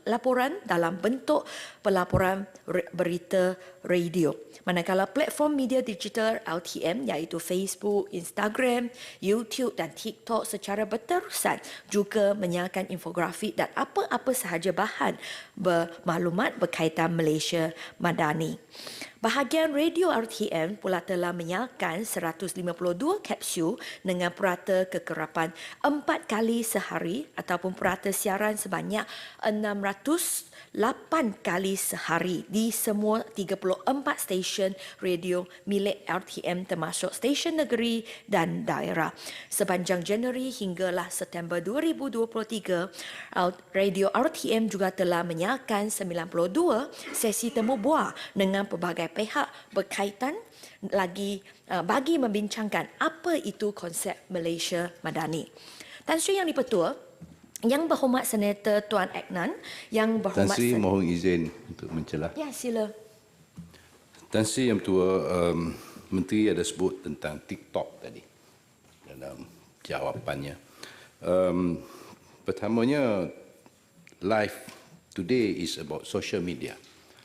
laporan dalam bentuk pelaporan berita radio. Manakala platform media digital LTM iaitu Facebook, Instagram, YouTube dan TikTok secara berterusan juga menyiarkan infografik dan apa-apa sahaja bahan bermaklumat berkaitan Malaysia Madani. Bahagian radio RTM pula telah menyiarkan 152 kapsul dengan purata kekerapan 4 kali sehari ataupun purata siaran sebanyak 608 kali sehari di semua 34 stesen radio milik RTM termasuk stesen negeri dan daerah. Sepanjang Januari hinggalah September 2023, radio RTM juga telah menyiarkan 92 sesi temu bual dengan pelbagai pihak berkaitan bagi membincangkan apa itu konsep Malaysia Madani. Tan Sri Yang di-Pertua, Yang Berhormat Senator Tuan Adnan, Yang Berhormat Tan Sri mohon izin untuk mencelah. Ya, sila. Tan Sri Yang Bertua, Menteri ada sebut tentang TikTok tadi dalam jawapannya. Pertamanya, live today is about social media.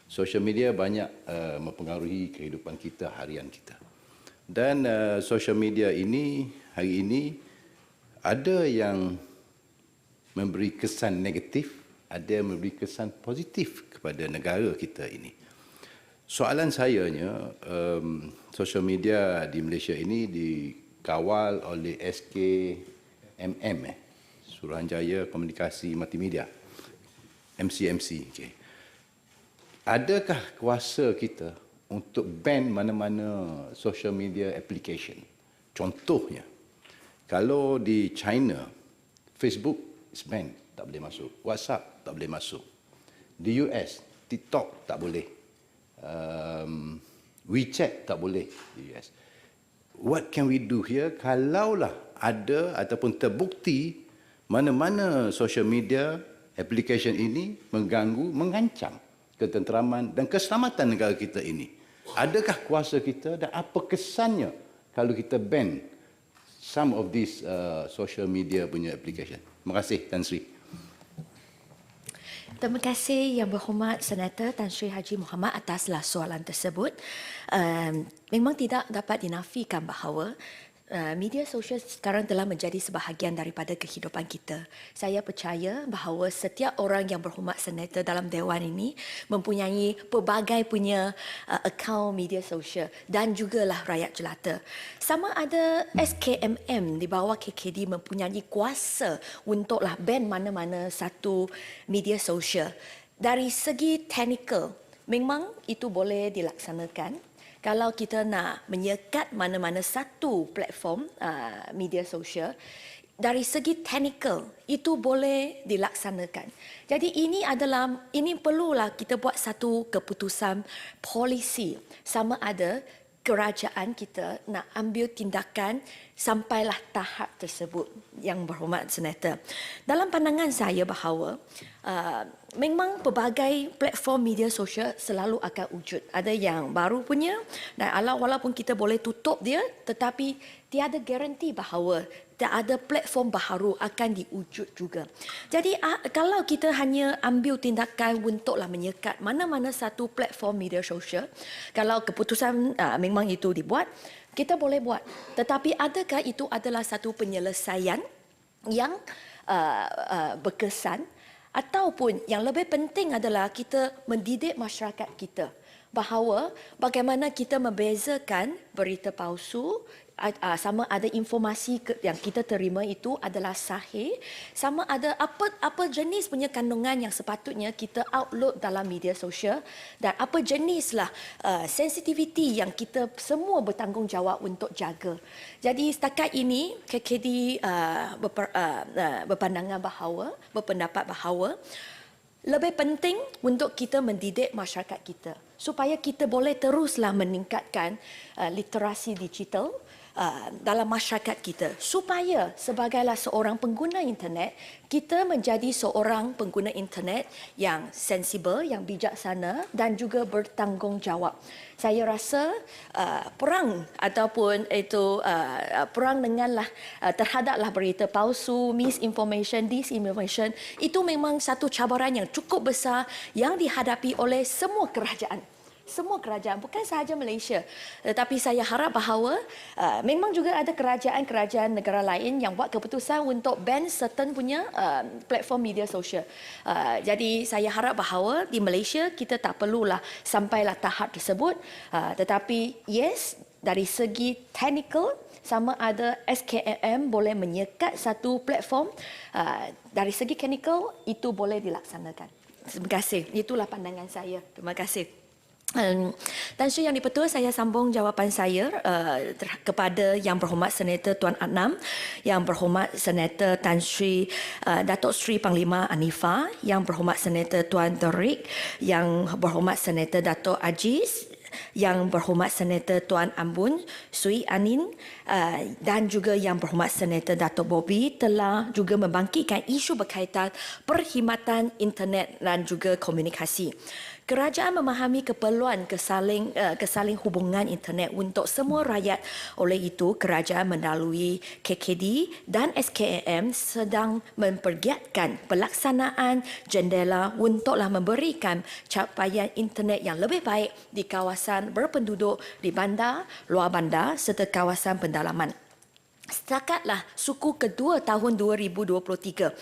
Social media banyak mempengaruhi kehidupan kita, harian kita. Dan social media ini, hari ini, ada yang memberi kesan negatif, ada yang memberi kesan positif kepada negara kita ini. Soalan sayanya, social media di Malaysia ini dikawal oleh SKMM, Suruhanjaya Komunikasi Multimedia, MCMC. Okay. Adakah kuasa kita untuk ban mana-mana social media application? Contohnya, kalau di China, Facebook is banned, tak boleh masuk. WhatsApp tak boleh masuk. Di US, TikTok tak boleh. WeChat tak boleh di US. What can we do here? Kalaulah ada ataupun terbukti mana-mana social media application ini mengganggu, mengancam ketenteraman dan keselamatan negara kita ini. Adakah kuasa kita dan apa kesannya kalau kita ban some of these social media punya application? Terima kasih, Tan Sri. Terima kasih Yang Berhormat Senator Tan Sri Haji Muhammad ataslah soalan tersebut. Memang tidak dapat dinafikan bahawa media sosial sekarang telah menjadi sebahagian daripada kehidupan kita. Saya percaya bahawa setiap orang yang berhormat senator dalam Dewan ini mempunyai pelbagai punya akaun media sosial dan jugalah rakyat jelata. Sama ada SKMM di bawah KKD mempunyai kuasa untuklah ban mana-mana satu media sosial. Dari segi teknikal, memang itu boleh dilaksanakan. Kalau kita nak menyekat mana-mana satu platform media sosial, dari segi teknikal itu boleh dilaksanakan. Jadi ini perlulah kita buat satu keputusan polisi sama ada kerajaan kita nak ambil tindakan sampailah tahap tersebut, Yang Berhormat Senator. Dalam pandangan saya bahawa memang pelbagai platform media sosial selalu akan wujud. Ada yang baru punya dan walaupun kita boleh tutup dia, tetapi tiada garanti bahawa tak ada platform baharu akan diwujud juga. Jadi kalau kita hanya ambil tindakan untuklah menyekat mana-mana satu platform media sosial, kalau keputusan memang itu dibuat, kita boleh buat. Tetapi adakah itu adalah satu penyelesaian yang berkesan? Ataupun yang lebih penting adalah kita mendidik masyarakat kita bahawa bagaimana kita membezakan berita palsu, sama ada informasi yang kita terima itu adalah sahih, sama ada apa jenis punya kandungan yang sepatutnya kita upload dalam media sosial dan apa jenislah sensitiviti yang kita semua bertanggungjawab untuk jaga. Jadi setakat ini KKD berpendapat bahawa lebih penting untuk kita mendidik masyarakat kita supaya kita boleh teruslah meningkatkan literasi digital dalam masyarakat kita supaya sebagailah seorang pengguna internet kita menjadi seorang pengguna internet yang sensibel, yang bijaksana dan juga bertanggungjawab. Saya rasa perang ataupun itu perang denganlah terhadaplah berita palsu, misinformation, disinformation itu memang satu cabaran yang cukup besar yang dihadapi oleh semua kerajaan. Semua kerajaan, bukan sahaja Malaysia. Tetapi saya harap bahawa memang juga ada kerajaan-kerajaan negara lain yang buat keputusan untuk ban certain punya platform media sosial. Jadi saya harap bahawa di Malaysia kita tak perlulah sampailah tahap tersebut. Tetapi yes, dari segi technical sama ada SKMM boleh menyekat satu platform. Dari segi technical itu boleh dilaksanakan. Terima kasih. Itulah pandangan saya. Terima kasih. Tan Sri Yang Dipertua, saya sambung jawapan saya kepada Yang Berhormat Senator Tuan Adnam, Yang Berhormat Senator Tan Sri Datuk Sri Panglima Anifah, Yang Berhormat Senator Tuan Dorik, Yang Berhormat Senator Datuk Aziz, Yang Berhormat Senator Tuan Ambun Sui Anin dan juga Yang Berhormat Senator Datuk Bobby telah juga membangkitkan isu berkaitan perkhidmatan internet dan juga komunikasi. Kerajaan memahami keperluan kesaling hubungan internet untuk semua rakyat. Oleh itu, kerajaan melalui KKD dan SKMM sedang mempergiatkan pelaksanaan jendela untuklah memberikan capaian internet yang lebih baik di kawasan berpenduduk di bandar, luar bandar serta kawasan pendalaman. Setakatlah suku kedua tahun 2023,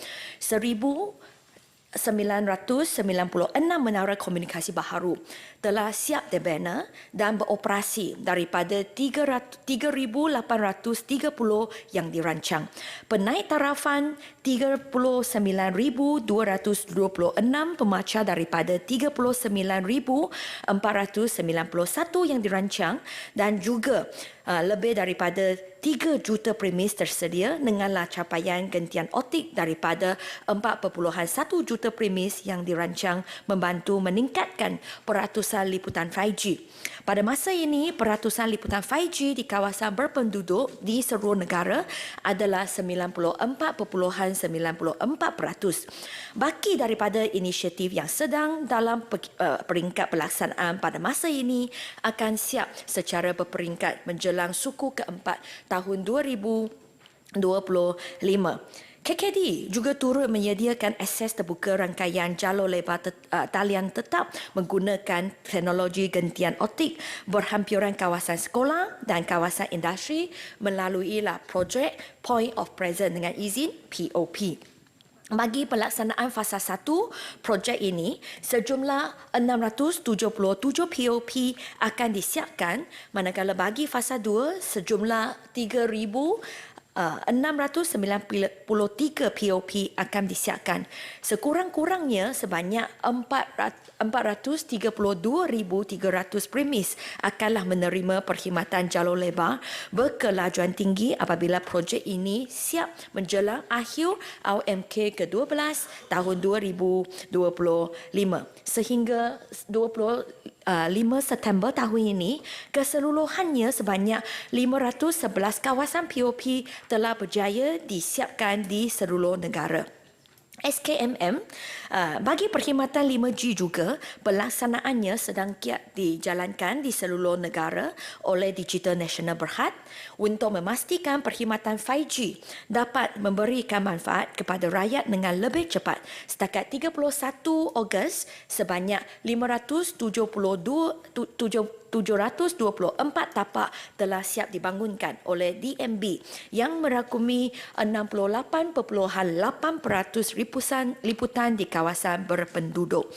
996 menara komunikasi baharu telah siap dibina dan beroperasi daripada 3,830 yang dirancang. Penaiktarafan 39,226 pemacar daripada 39,491 yang dirancang dan juga lebih daripada 3 juta premis tersedia denganlah capaian gentian optik daripada 4.1 juta premis yang dirancang membantu meningkatkan peratusan liputan 5G. Pada masa ini, peratusan liputan 5G di kawasan berpenduduk di seluruh negara adalah 94.94%. Baki daripada inisiatif yang sedang dalam peringkat pelaksanaan pada masa ini akan siap secara berperingkat menjelang suku keempat tahun 2025. KKD juga turut menyediakan akses terbuka rangkaian jalur lebar talian tetap menggunakan teknologi gentian optik berhampiran kawasan sekolah dan kawasan industri melalui projek Point of Presence dengan izin POP. Bagi pelaksanaan fasa 1 projek ini, sejumlah 677 POP akan disiapkan, manakala bagi fasa 2 sejumlah 3,693 POP akan disiapkan. Sekurang-kurangnya sebanyak 432,300 premis akanlah menerima perkhidmatan jalur lebar berkelajuan tinggi apabila projek ini siap menjelang akhir AUMK ke-12 tahun 2025. Sehingga 5 September tahun ini, keseluruhannya sebanyak 511 kawasan POP telah berjaya disiapkan di seluruh negara. SKMM bagi perkhidmatan 5G juga pelaksanaannya sedang kiat dijalankan di seluruh negara oleh Digital Nasional Berhad untuk memastikan perkhidmatan 5G dapat memberikan manfaat kepada rakyat dengan lebih cepat. Setakat 31 Ogos sebanyak 724 tapak telah siap dibangunkan oleh DMB yang merakumi 68.8% liputan di kawasan berpenduduk.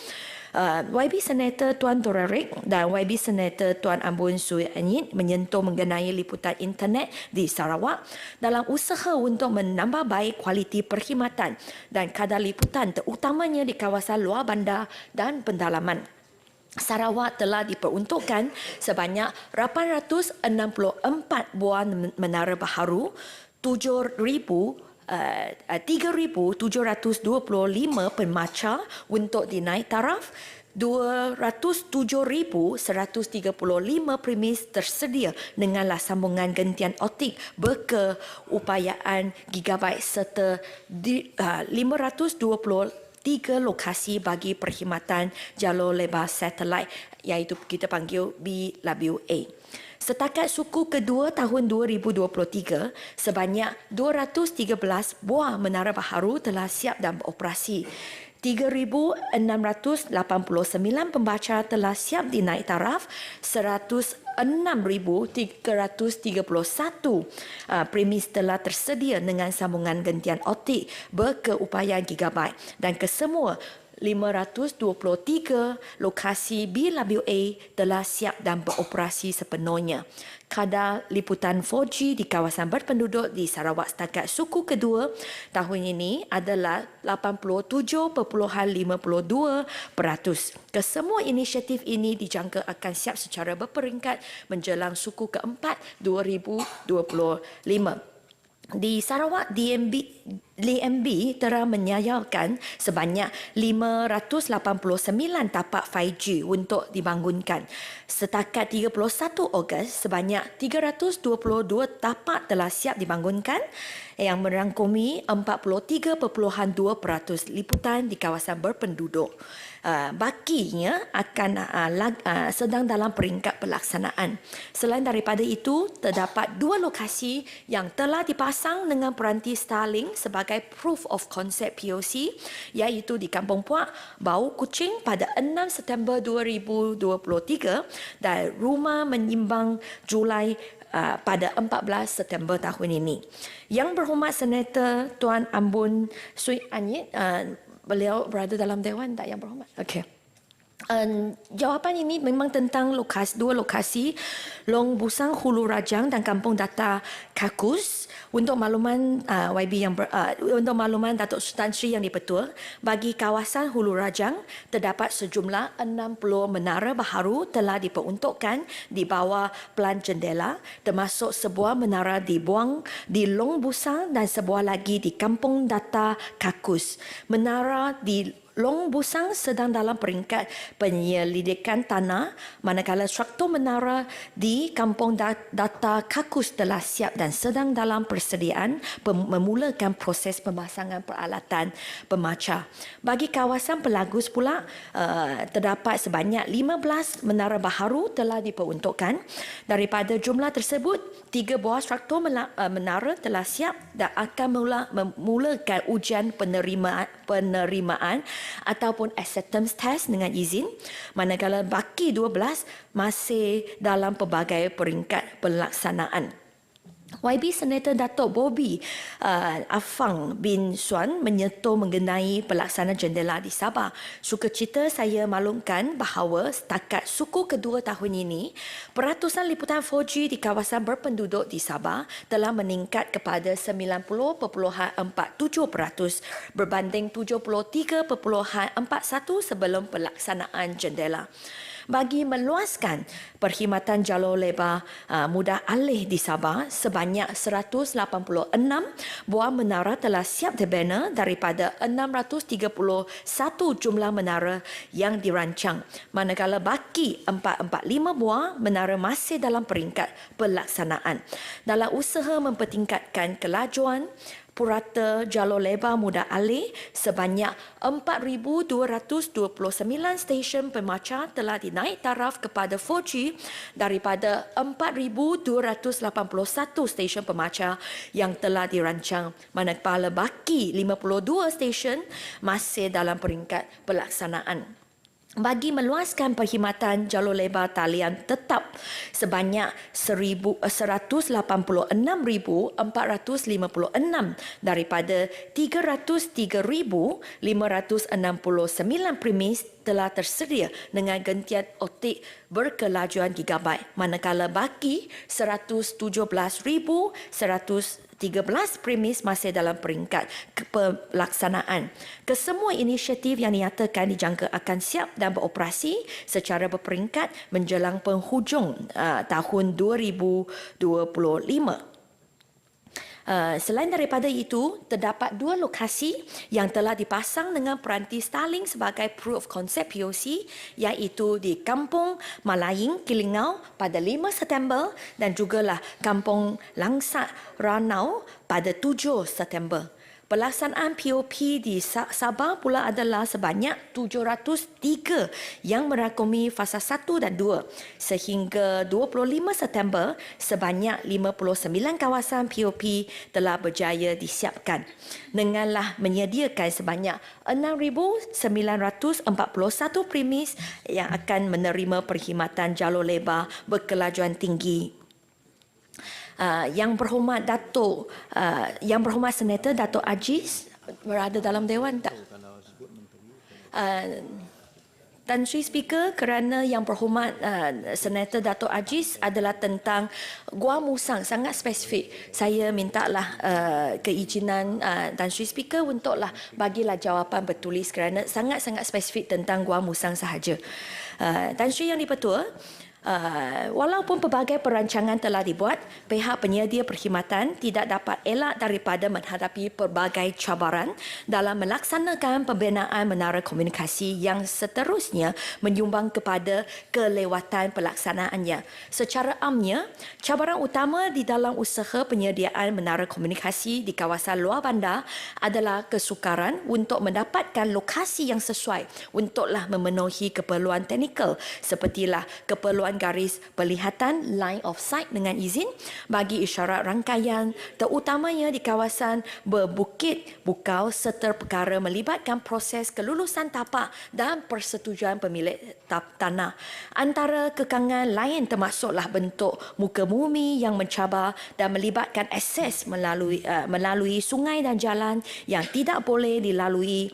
YB Senator Tuan Torarik dan YB Senator Tuan Ambon Sui Anyit menyentuh mengenai liputan internet di Sarawak dalam usaha untuk menambah baik kualiti perkhidmatan dan kadar liputan terutamanya di kawasan luar bandar dan pendalaman. Sarawak telah diperuntukkan sebanyak 864 buah menara baharu, 3,725 pemacar untuk dinaik taraf, 207,135 premis tersedia denganlah sambungan gentian optik berkeupayaan gigabyte serta 523 lokasi bagi perkhidmatan jalur lebar satelit iaitu kita panggil BWA. Setakat suku kedua tahun 2023, sebanyak 213 buah menara baharu telah siap dan beroperasi. 3,689 pembaca telah siap dinaik taraf, 106,331 premis telah tersedia dengan sambungan gentian optik berkeupayaan gigabyte dan kesemua 523 lokasi BWA telah siap dan beroperasi sepenuhnya. Kadar liputan 4G di kawasan berpenduduk di Sarawak setakat suku kedua tahun ini adalah 87.52%. Kesemua inisiatif ini dijangka akan siap secara berperingkat menjelang suku keempat 2025. Di Sarawak, DMB telah menyayangkan sebanyak 589 tapak 5G untuk dibangunkan. Setakat 31 Ogos, sebanyak 322 tapak telah siap dibangunkan yang merangkumi 43.2% liputan di kawasan berpenduduk. Bakinya akan sedang dalam peringkat pelaksanaan. Selain daripada itu, terdapat 2 lokasi yang telah dipasang dengan peranti Starlink sebagai proof of concept POC iaitu di Kampung Puak, Bau Kuching pada 6 September 2023 dan Rumah Menyimbang Julai pada 14 September tahun ini. Yang berhormat Senator Tuan Ambon Sui Anyit beliau berada dalam Dewan tak Yang Berhormat? Okey. Jawapan ini memang tentang dua lokasi Long Busang Hulu Rajang dan Kampung Data Kakus. Untuk makluman untuk makluman Datuk Tan Sri Yang di-Pertua, bagi kawasan Hulu Rajang terdapat sejumlah 60 menara baharu telah diperuntukkan di bawah pelan jendela, termasuk sebuah menara dibuang di Long Busang dan sebuah lagi di Kampung Data Kakus. Menara di Long Busang sedang dalam peringkat penyelidikan tanah, manakala struktur menara di Kampung Data Kakus telah siap dan sedang dalam persediaan memulakan proses pemasangan peralatan pemacar. Bagi kawasan Pelagus pula, terdapat sebanyak 15 menara baharu telah diperuntukkan. Daripada jumlah tersebut, 3 buah struktur menara telah siap dan akan memulakan ujian penerimaan ataupun acceptance test dengan izin, manakala baki 12 masih dalam pelbagai peringkat pelaksanaan. YB Senator Datuk Bobby Afang bin Suan menyetor mengenai pelaksanaan jendela di Sabah. Sukacita saya maklumkan bahawa setakat suku kedua tahun ini, peratusan liputan 4G di kawasan berpenduduk di Sabah telah meningkat kepada 90.47% berbanding 73.41 sebelum pelaksanaan jendela. Bagi meluaskan perkhidmatan jalur lebar mudah alih di Sabah, sebanyak 186 buah menara telah siap dibina daripada 631 jumlah menara yang dirancang, manakala baki 445 buah menara masih dalam peringkat pelaksanaan. Dalam usaha mempertingkatkan kelajuan purata jalur lebar mudah alih, sebanyak 4,229 stesen pemacar telah dinaik taraf kepada 4G daripada 4,281 stesen pemacar yang telah dirancang, manakala baki 52 stesen masih dalam peringkat pelaksanaan. Bagi meluaskan perkhidmatan jalur lebar talian tetap, sebanyak 186,456 daripada 303,569 premis telah tersedia dengan gentian optik berkelajuan gigabyte, manakala baki 117,113 premis masih dalam peringkat pelaksanaan. Kesemua inisiatif yang dinyatakan dijangka akan siap dan beroperasi secara berperingkat menjelang penghujung tahun 2025. Selain daripada itu, terdapat 2 lokasi yang telah dipasang dengan peranti Starlink sebagai proof of concept POC, iaitu di Kampung Malaying, Kilingau pada 5 September dan jugalah Kampung Langsat Ranau pada 7 September. Pelaksanaan POP di Sabah pula adalah sebanyak 703 yang merakumi fasa 1 dan 2. Sehingga 25 September, sebanyak 59 kawasan POP telah berjaya disiapkan. Denganlah menyediakan sebanyak 6,941 premis yang akan menerima perkhidmatan jalur lebar berkelajuan tinggi. Yang berhormat Yang berhormat Senator Datuk Aziz berada dalam Dewan tak? Tan Sri Speaker, kerana Yang Berhormat Senator Datuk Aziz adalah tentang Gua Musang, sangat spesifik. Saya mintalah keizinan Tan Sri Speaker untuklah bagilah jawapan bertulis kerana sangat-sangat spesifik tentang Gua Musang sahaja. Tan Sri Yang di-Pertua, walaupun pelbagai perancangan telah dibuat, pihak penyedia perkhidmatan tidak dapat elak daripada menghadapi pelbagai cabaran dalam melaksanakan pembinaan menara komunikasi yang seterusnya menyumbang kepada kelewatan pelaksanaannya. Secara amnya, cabaran utama di dalam usaha penyediaan menara komunikasi di kawasan luar bandar adalah kesukaran untuk mendapatkan lokasi yang sesuai untuklah memenuhi keperluan teknikal sepertilah keperluan garis pelihatan line of sight dengan izin bagi isyarat rangkaian terutamanya di kawasan berbukit bukau serta perkara melibatkan proses kelulusan tapak dan persetujuan pemilik tanah. Antara kekangan lain termasuklah bentuk muka bumi yang mencabar dan melibatkan akses melalui sungai dan jalan yang tidak boleh dilalui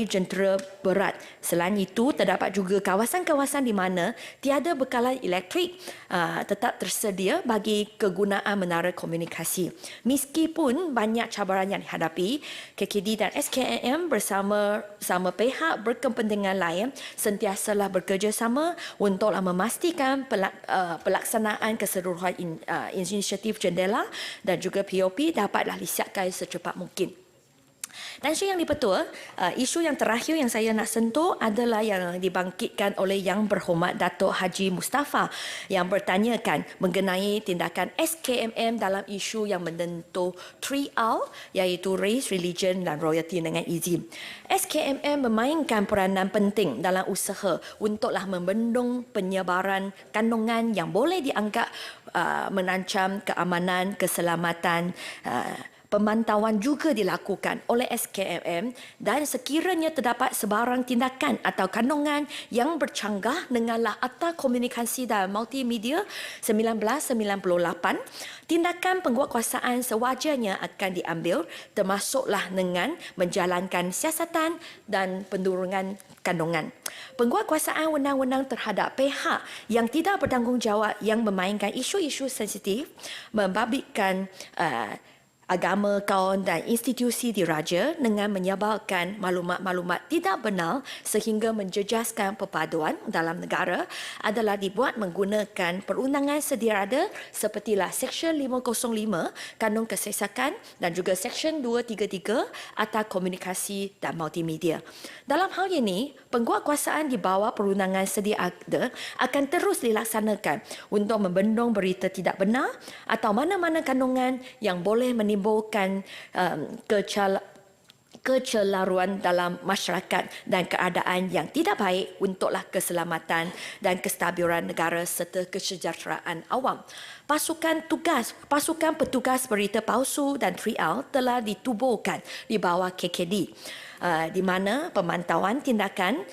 jentera berat. Selain itu, terdapat juga kawasan-kawasan di mana tiada bekalan elektrik tetap tersedia bagi kegunaan menara komunikasi. Meskipun banyak cabaran yang dihadapi, KKD dan SKMM bersama pihak berkepentingan lain sentiasalah bekerjasama untuk memastikan pelaksanaan keseluruhan inisiatif jendela dan juga POP dapatlah disiapkan secepat mungkin. Tan Sri Yang di-Pertua, isu yang terakhir yang saya nak sentuh adalah yang dibangkitkan oleh Yang Berhormat Datuk Haji Mustafa yang bertanyakan mengenai tindakan SKMM dalam isu yang menyentuh 3R iaitu Race, Religion dan Royalty dengan izin. SKMM memainkan peranan penting dalam usaha untuklah membendung penyebaran kandungan yang boleh dianggap mengancam keamanan, keselamatan. Pemantauan juga dilakukan oleh SKMM dan sekiranya terdapat sebarang tindakan atau kandungan yang bercanggah dengan Akta Komunikasi dan Multimedia 1998, tindakan penguatkuasaan sewajarnya akan diambil termasuklah dengan menjalankan siasatan dan penurunan kandungan. Penguatkuasaan wewenang-wewenang terhadap pihak yang tidak bertanggungjawab yang memainkan isu-isu sensitif membabitkan agama, kaum dan institusi diraja dengan menyebarkan maklumat-maklumat tidak benar sehingga menjejaskan perpaduan dalam negara adalah dibuat menggunakan perundangan sedia ada sepertilah Seksyen 505 Kanun Kesesakan dan juga Seksyen 233 Akta Komunikasi dan Multimedia. Dalam hal ini, penguatkuasaan di bawah perundangan sedia ada akan terus dilaksanakan untuk membendung berita tidak benar atau mana-mana kandungan yang boleh menimbulkan kecelaruan dalam masyarakat dan keadaan yang tidak baik untuklah keselamatan dan kestabilan negara serta kesejahteraan awam. Pasukan petugas berita palsu dan 3R telah ditubuhkan di bawah KKD di mana pemantauan tindakan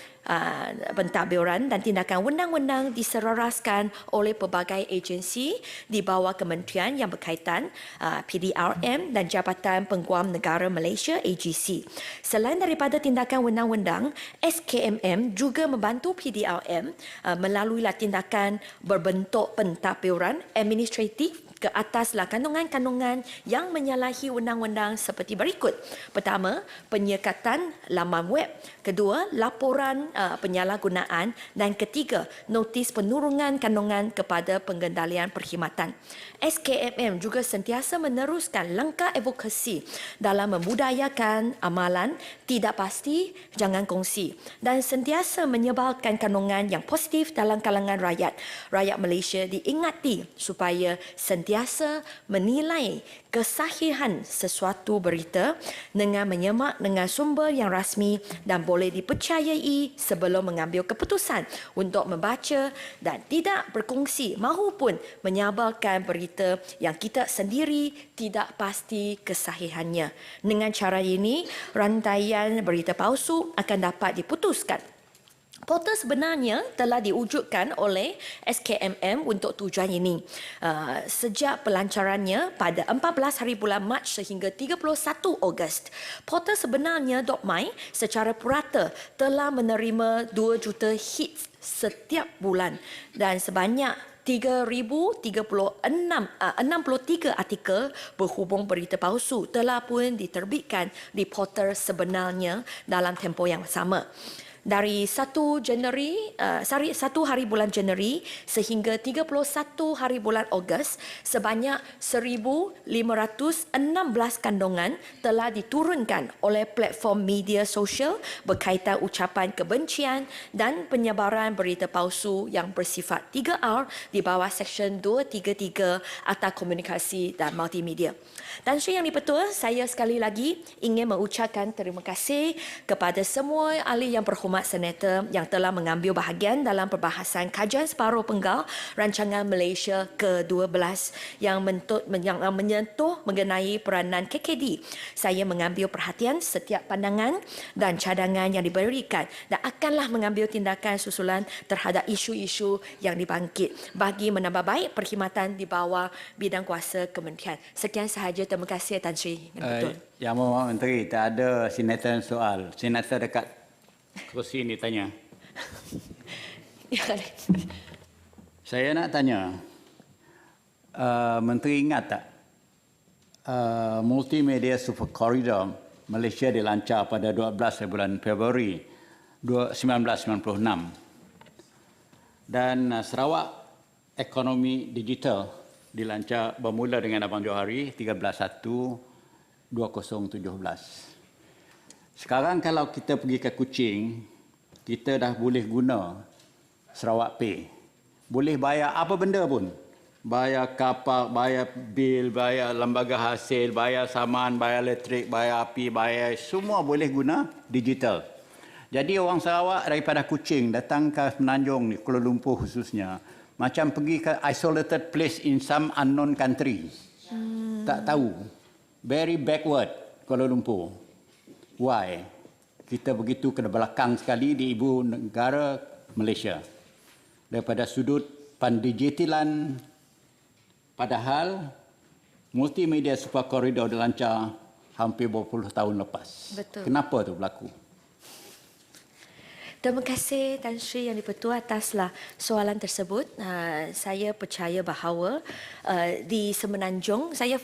pentadbiran dan tindakan wenang-wenang diseraraskan oleh pelbagai agensi di bawah kementerian yang berkaitan PDRM dan Jabatan Peguam Negara Malaysia AGC. Selain daripada tindakan wenang-wenang, SKMM juga membantu PDRM melalui tindakan berbentuk pentadbiran administratif ke ataslah kandungan-kandungan yang menyalahi undang-undang seperti berikut. Pertama, penyekatan laman web. Kedua, laporan penyalahgunaan. Dan ketiga, notis penurunan kandungan kepada pengendalian perkhidmatan. SKMM juga sentiasa meneruskan langkah advokasi dalam membudayakan amalan tidak pasti, jangan kongsi dan sentiasa menyebarkan kandungan yang positif dalam kalangan rakyat. Rakyat Malaysia diingati supaya sentiasa menilai kesahihan sesuatu berita dengan menyemak dengan sumber yang rasmi dan boleh dipercayai sebelum mengambil keputusan untuk membaca dan tidak berkongsi mahupun menyebarkan berita yang kita sendiri tidak pasti kesahihannya. Dengan cara ini, rantaian berita palsu akan dapat diputuskan. Portal sebenarnya telah diwujudkan oleh SKMM untuk tujuan ini. Sejak pelancarannya pada 14 hari bulan Mac sehingga 31 Ogos. Portal sebenarnya .my secara purata telah menerima 2 juta hits setiap bulan dan sebanyak 3,063 artikel berhubung berita palsu telah pun diterbitkan di portal sebenarnya dalam tempoh yang sama. Dari 1 hari bulan Januari sehingga 31 hari bulan Ogos, sebanyak 1,516 kandungan telah diturunkan oleh platform media sosial berkaitan ucapan kebencian dan penyebaran berita palsu yang bersifat 3R di bawah Seksyen 233 Akta Komunikasi dan Multimedia. Tan Sri Yang di-Pertua, saya sekali lagi ingin mengucapkan terima kasih kepada semua ahli yang berhormat berhormat Senator yang telah mengambil bahagian dalam perbahasan kajian separuh penggal rancangan Malaysia ke-12 yang menyentuh mengenai peranan KKD. Saya mengambil perhatian setiap pandangan dan cadangan yang diberikan dan akanlah mengambil tindakan susulan terhadap isu-isu yang dibangkit bagi menambah baik perkhidmatan di bawah bidang kuasa kementerian. Sekian sahaja. Terima kasih Tan Sri. Betul. Yang Mohon Menteri, tak ada senator soal. Senator dekat kursi ni tanya. Saya nak tanya, Menteri ingat tak Multimedia Super Corridor Malaysia dilancar pada 12 bulan Februari 1996 dan Sarawak Ekonomi Digital dilancar bermula dengan Abang Johari 13/1/2017. Sekarang kalau kita pergi ke Kuching, kita dah boleh guna Sarawak Pay. Boleh bayar apa benda pun. Bayar kapak, bayar bil, bayar lembaga hasil, bayar saman, bayar elektrik, bayar api, bayar semua boleh guna digital. Jadi orang Sarawak daripada Kuching datang ke Semenanjung ni, Kuala Lumpur khususnya, macam pergi ke isolated place in some unknown country. Tak tahu. Very backward Kuala Lumpur. Why? Kita begitu ke belakang sekali di ibu negara Malaysia. Daripada sudut pendigitalan, padahal Multimedia Super Corridor dilancar hampir 20 tahun lepas. Betul. Kenapa tu berlaku? Terima kasih Tan Sri Yang di-Pertua ataslah soalan tersebut. Saya percaya bahawa di Semenanjung, saya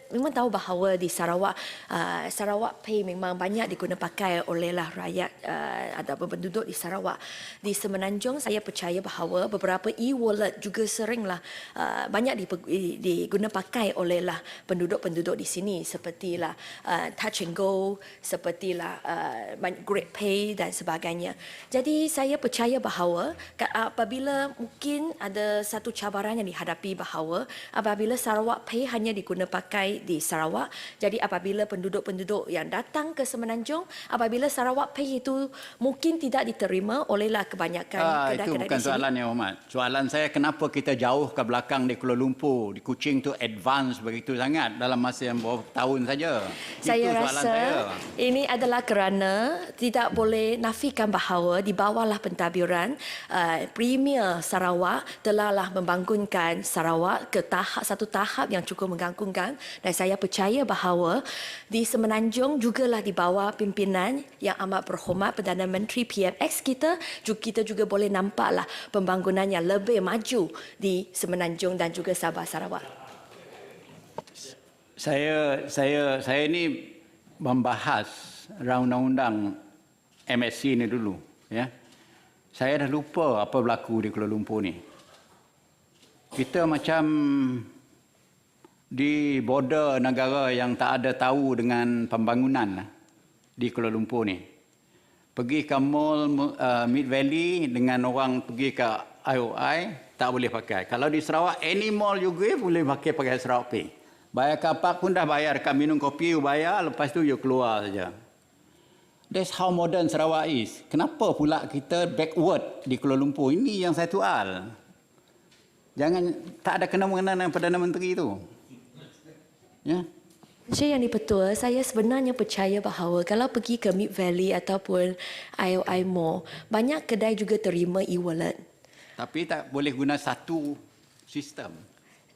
memang tahu bahawa di Sarawak, Sarawak Pay memang banyak diguna pakai olehlah rakyat ataupun penduduk di Sarawak. Di Semenanjung, saya percaya bahawa beberapa e-wallet juga seringlah banyak diguna pakai olehlah penduduk-penduduk di sini, sepertilah Touch and Go, sepertilah Great Pay dan sebagainya. Jadi saya percaya bahawa apabila mungkin ada satu cabaran yang dihadapi bahawa apabila Sarawak Pay hanya diguna pakai di Sarawak, jadi apabila penduduk-penduduk yang datang ke Semenanjung, apabila Sarawak Pay itu mungkin tidak diterima olehlah kebanyakan kedai-kedai itu bukan di sini. soalan yang hormat. Soalan saya kenapa kita jauh ke belakang di Kuala Lumpur, di Kuching tu advance begitu sangat dalam masa yang beberapa tahun saja. Saya itu soalan rasa saya. ini adalah kerana tidak boleh nafikan bahawa di bawahlah pentadbiran Premier Sarawak telahlah membangunkan Sarawak ke satu tahap yang cukup mengganggukan, dan saya percaya bahawa di Semenanjung jugalah di bawah pimpinan yang amat berhormat Perdana Menteri PMX kita juga boleh nampaklah pembangunan yang lebih maju di Semenanjung dan juga Sabah Sarawak. Saya ni membahas undang-undang MSC ni dulu, ya. Saya dah lupa apa berlaku di Kuala Lumpur ni. Kita macam di border negara yang tak ada tahu dengan pembangunan di Kuala Lumpur ni. Pergi ke mall Mid Valley dengan orang pergi ke IOI tak boleh pakai. Kalau di Sarawak any mall juga boleh pakai Sarawak Pay. Bayar kapak pun dah bayar, kat minum kopi you bayar, lepas tu you keluar saja. That's how modern Sarawak is. Kenapa pula kita backward di Kuala Lumpur? Ini yang saya soal. Jangan, tak ada kena-mengena dengan Perdana Menteri itu. Ya. Encik Yang di-Pertua, saya sebenarnya percaya bahawa kalau pergi ke Mid Valley ataupun IOI Mall, banyak kedai juga terima e-wallet. Tapi tak boleh guna satu sistem.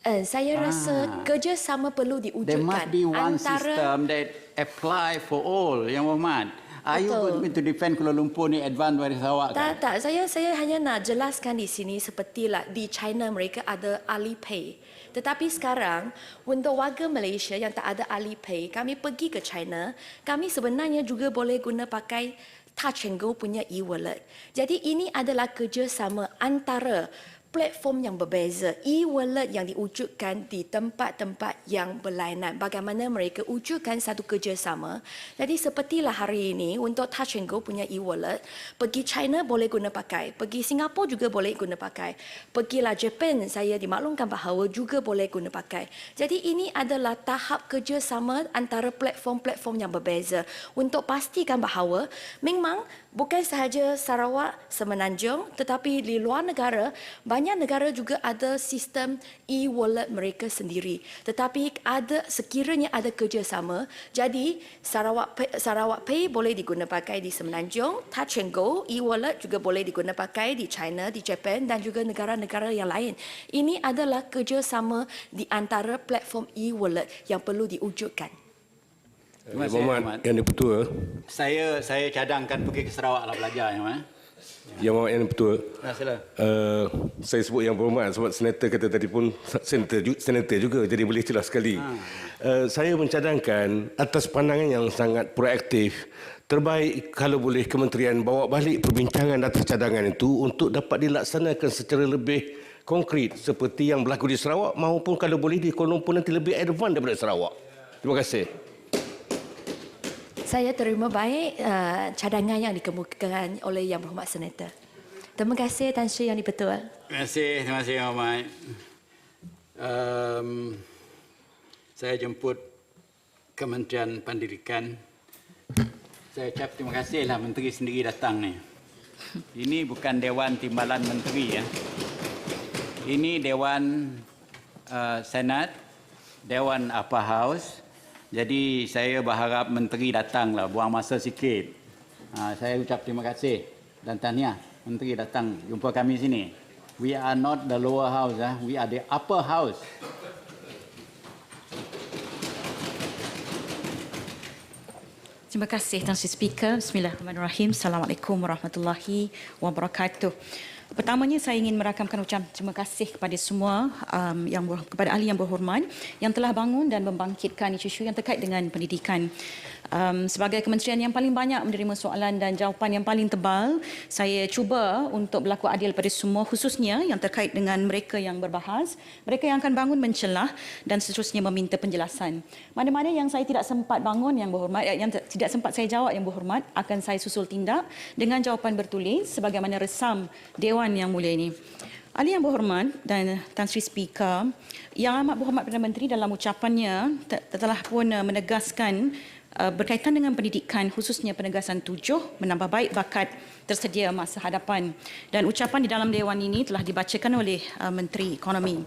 Saya rasa kerjasama perlu diwujudkan. There must be one system that apply for all, Yang Berhormat. Are you going to defend Kuala Lumpur ni advance dari Sarawak? Tak. Saya hanya nak jelaskan di sini sepertilah di China mereka ada Alipay. Tetapi sekarang untuk warga Malaysia yang tak ada Alipay, kami pergi ke China, kami sebenarnya juga boleh guna pakai Touch and Go punya e-wallet. Jadi ini adalah kerjasama antara platform yang berbeza, e-wallet yang diwujudkan di tempat-tempat yang berlainan. Bagaimana mereka wujudkan satu kerjasama. Jadi sepertilah hari ini untuk Touch 'n Go punya e-wallet, pergi China boleh guna pakai, pergi Singapura juga boleh guna pakai, pergilah Japan, saya dimaklumkan bahawa juga boleh guna pakai. Jadi ini adalah tahap kerjasama antara platform-platform yang berbeza untuk pastikan bahawa memang bukan sahaja Sarawak, Semenanjung, tetapi di luar negara, banyak negara juga ada sistem e-wallet mereka sendiri. Tetapi sekiranya ada kerjasama, jadi Sarawak Pay boleh diguna pakai di Semenanjung, Touch 'n Go e-wallet juga boleh diguna pakai di China, di Japan dan juga negara-negara yang lain. Ini adalah kerjasama di antara platform e-wallet yang perlu diwujudkan. Terima kasih, Muhammad Yang Dipertua. Saya cadangkan pergi ke Sarawak lah belajar. Yang Muhammad Yang Dipertua. Sila. Saya sebut Yang Berhormat sebab senator kata tadi pun senator juga, jadi boleh jelas sekali. Saya mencadangkan atas pandangan yang sangat proaktif, terbaik kalau boleh kementerian bawa balik perbincangan atas cadangan itu untuk dapat dilaksanakan secara lebih konkret seperti yang berlaku di Sarawak maupun kalau boleh di Kuala Lumpur nanti lebih advance daripada Sarawak. Terima kasih. Saya terima baik cadangan yang dikemukakan oleh Yang Berhormat Senator. Terima kasih Tan Sri Yang Dipertua. Terima kasih Muhammad. Saya jemput Kementerian Pendidikan. Saya ucap terima kasihlah Menteri sendiri datang ni. Ini bukan Dewan Timbalan Menteri ya. Ini Dewan Senat, Dewan Upper House. Jadi saya berharap Menteri datanglah, buang masa sikit. Saya ucap terima kasih dan tahniah Menteri datang jumpa kami sini. We are not the lower house, we are the upper house. Terima kasih Tan Sri Speaker. Bismillahirrahmanirrahim. Assalamualaikum warahmatullahi wabarakatuh. Pertamanya saya ingin merakamkan ucapan terima kasih kepada semua kepada ahli yang berhormat yang telah bangun dan membangkitkan isu-isu yang terkait dengan pendidikan. Sebagai kementerian yang paling banyak menerima soalan dan jawapan yang paling tebal, saya cuba untuk berlaku adil pada semua, khususnya yang terkait dengan mereka yang berbahas, mereka yang akan bangun mencelah dan seterusnya meminta penjelasan. Mana-mana yang saya tidak sempat bangun yang berhormat, yang tidak sempat saya jawab yang berhormat, akan saya susul tindak dengan jawapan bertulis sebagaimana resam Dewan Yang Mulia ini. Ahli yang berhormat dan Tan Sri Speaker, Yang Amat Berhormat Perdana Menteri dalam ucapannya telah pun menegaskan berkaitan dengan pendidikan, khususnya penegasan 7, menambah baik bakat tersedia masa hadapan. Dan ucapan di dalam Dewan ini telah dibacakan oleh Menteri Ekonomi.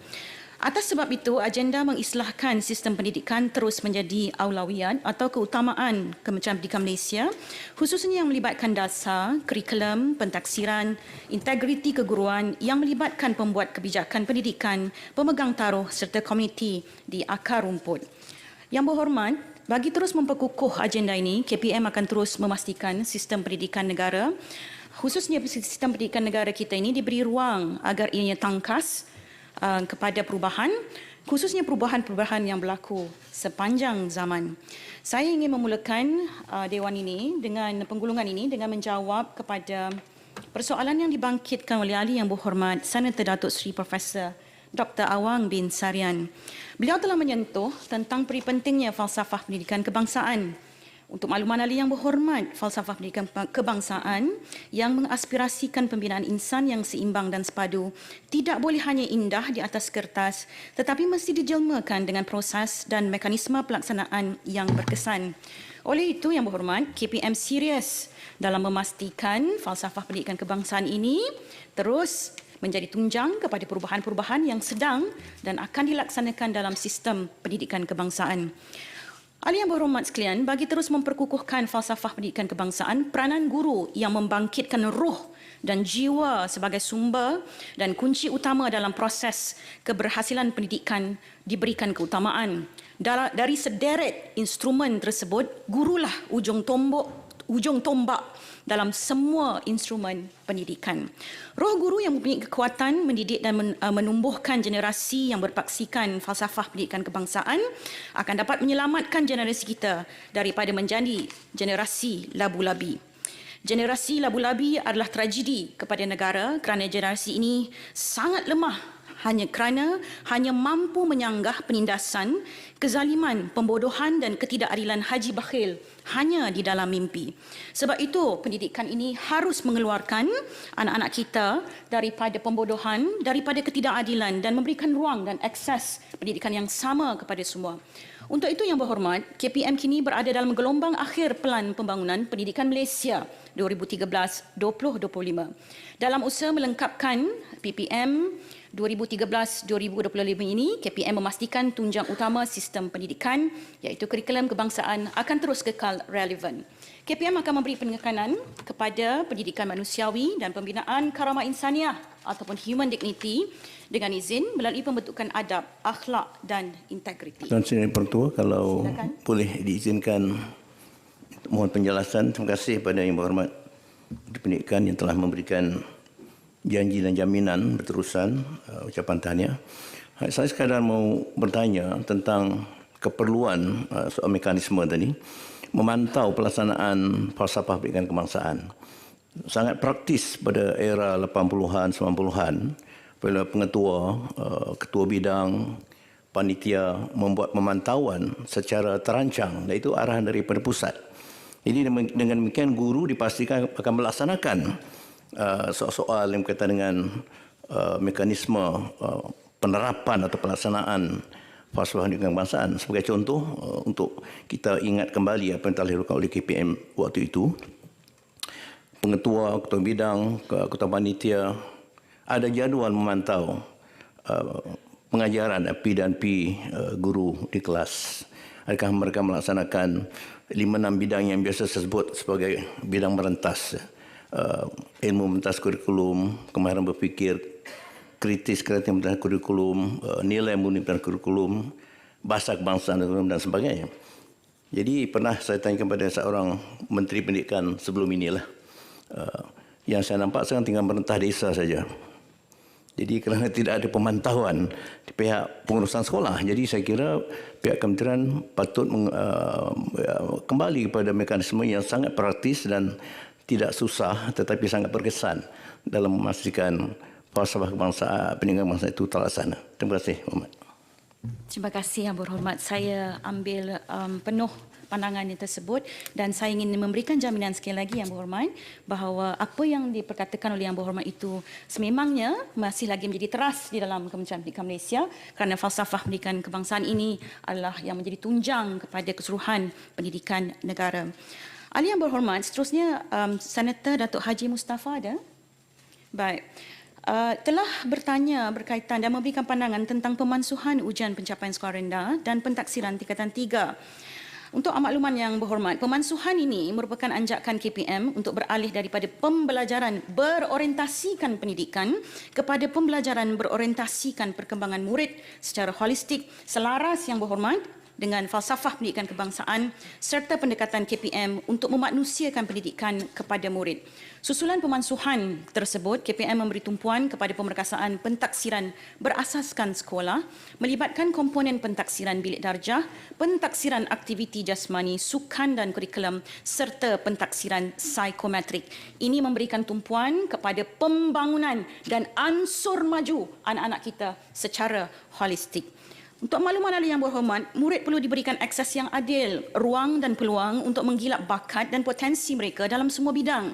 Atas sebab itu, agenda mengislahkan sistem pendidikan terus menjadi aulawiyat atau keutamaan Kementerian Pendidikan Malaysia, khususnya yang melibatkan dasar, kurikulum, pentaksiran, integriti keguruan yang melibatkan pembuat kebijakan pendidikan, pemegang taruh serta komuniti di akar rumput. Yang berhormat, bagi terus memperkukuh agenda ini, KPM akan terus memastikan sistem pendidikan negara, khususnya sistem pendidikan negara kita ini diberi ruang agar ianya tangkas kepada perubahan, khususnya perubahan-perubahan yang berlaku sepanjang zaman. Saya ingin memulakan Dewan ini dengan penggulungan ini dengan menjawab kepada persoalan yang dibangkitkan oleh ahli yang berhormat Senator Datuk Seri Profesor Dr. Awang bin Sarian. Beliau telah menyentuh tentang peri pentingnya falsafah pendidikan kebangsaan. Untuk makluman ahli yang berhormat, falsafah pendidikan kebangsaan yang mengaspirasikan pembinaan insan yang seimbang dan sepadu tidak boleh hanya indah di atas kertas, tetapi mesti dijelmakan dengan proses dan mekanisme pelaksanaan yang berkesan. Oleh itu, yang berhormat, KPM serius dalam memastikan falsafah pendidikan kebangsaan ini terus menjadi tunjang kepada perubahan-perubahan yang sedang dan akan dilaksanakan dalam sistem pendidikan kebangsaan. Ahli yang berhormat sekalian, bagi terus memperkukuhkan falsafah pendidikan kebangsaan, peranan guru yang membangkitkan roh dan jiwa sebagai sumber dan kunci utama dalam proses keberhasilan pendidikan diberikan keutamaan. Dari sederet instrumen tersebut, gurulah ujung tombak dalam semua instrumen pendidikan. Roh guru yang mempunyai kekuatan mendidik dan menumbuhkan generasi yang berpaksikan falsafah pendidikan kebangsaan akan dapat menyelamatkan generasi kita daripada menjadi generasi labu-labi. Generasi labu-labi adalah tragedi kepada negara kerana generasi ini sangat lemah hanya mampu menyanggah penindasan, kezaliman, pembodohan dan ketidakadilan Haji Bakhil hanya di dalam mimpi. Sebab itu pendidikan ini harus mengeluarkan anak-anak kita daripada pembodohan, daripada ketidakadilan dan memberikan ruang dan akses pendidikan yang sama kepada semua. Untuk itu yang berhormat, KPM kini berada dalam gelombang akhir Pelan Pembangunan Pendidikan Malaysia 2013-2025. Dalam usaha melengkapkan PPM 2013-2025 ini, KPM memastikan tunjang utama sistem pendidikan iaitu kurikulum kebangsaan akan terus kekal relevan. KPM akan memberi penekanan kepada pendidikan manusiawi dan pembinaan karamah insaniah ataupun human dignity dengan izin melalui pembentukan adab, akhlak dan integriti. Tuan Sri Pertua, kalau Silakan. boleh diizinkan mohon penjelasan. Terima kasih kepada Yang Berhormat Menteri Pendidikan yang telah memberikan janji dan jaminan berterusan ucapan tahniah. Saya sekadar mau bertanya tentang keperluan soal mekanisme tadi memantau pelaksanaan falsafah pendidikan kebangsaan. Sangat praktis pada era 80-an, 90-an apabila pengetua, ketua bidang, panitia membuat pemantauan secara terancang dan itu arahan daripada pusat. Jadi dengan demikian guru dipastikan akan melaksanakan soal-soal yang berkaitan dengan mekanisme penerapan atau pelaksanaan falsafah pendidikan kebangsaan. Sebagai contoh, untuk kita ingat kembali apa yang telah dilakukan oleh KPM waktu itu, pengetua, ketua bidang, ketua panitia ada jadual memantau pengajaran P dan P guru di kelas. Adakah mereka melaksanakan 5-6 bidang yang biasa saya sebut sebagai bidang merentas. Ilmu merentas kurikulum, kemahiran berfikir, kritis merentas kurikulum, nilai murni merentas kurikulum, bahasa kebangsaan dan sebagainya. Jadi pernah saya tanya kepada seorang Menteri Pendidikan sebelum inilah, yang saya nampak sekarang tinggal merentah desa saja. Jadi kerana tidak ada pemantauan di pihak pengurusan sekolah, jadi saya kira pihak kementerian patut kembali kepada mekanisme yang sangat praktis dan tidak susah tetapi sangat berkesan dalam memastikan falsafah kebangsaan, pendidikan kebangsaan itu terlaksana. Terima kasih, Muhammad. Terima kasih Yang Berhormat. Saya ambil penuh pandangan yang tersebut dan saya ingin memberikan jaminan sekali lagi Yang Berhormat bahawa apa yang diperkatakan oleh Yang Berhormat itu sememangnya masih lagi menjadi teras di dalam Kementerian Pendidikan Malaysia kerana falsafah pendidikan kebangsaan ini adalah yang menjadi tunjang kepada keseluruhan pendidikan negara. Ahli Yang Berhormat, seterusnya Senator Datuk Haji Mustafa ada? Baik. Telah bertanya berkaitan dan memberikan pandangan tentang pemansuhan ujian pencapaian skor rendah dan pentaksiran tingkatan 3. Untuk makluman Yang Berhormat, pemansuhan ini merupakan anjakan KPM untuk beralih daripada pembelajaran berorientasikan pendidikan kepada pembelajaran berorientasikan perkembangan murid secara holistik selaras Yang Berhormat dengan falsafah pendidikan kebangsaan serta pendekatan KPM untuk memanusiakan pendidikan kepada murid. Susulan pemansuhan tersebut, KPM memberi tumpuan kepada pemerkasaan pentaksiran berasaskan sekolah, melibatkan komponen pentaksiran bilik darjah, pentaksiran aktiviti jasmani, sukan dan kurikulum serta pentaksiran psikometrik. Ini memberikan tumpuan kepada pembangunan dan ansur maju anak-anak kita secara holistik. Untuk makluman ahli Yang Berhormat, murid perlu diberikan akses yang adil, ruang dan peluang untuk menggilap bakat dan potensi mereka dalam semua bidang.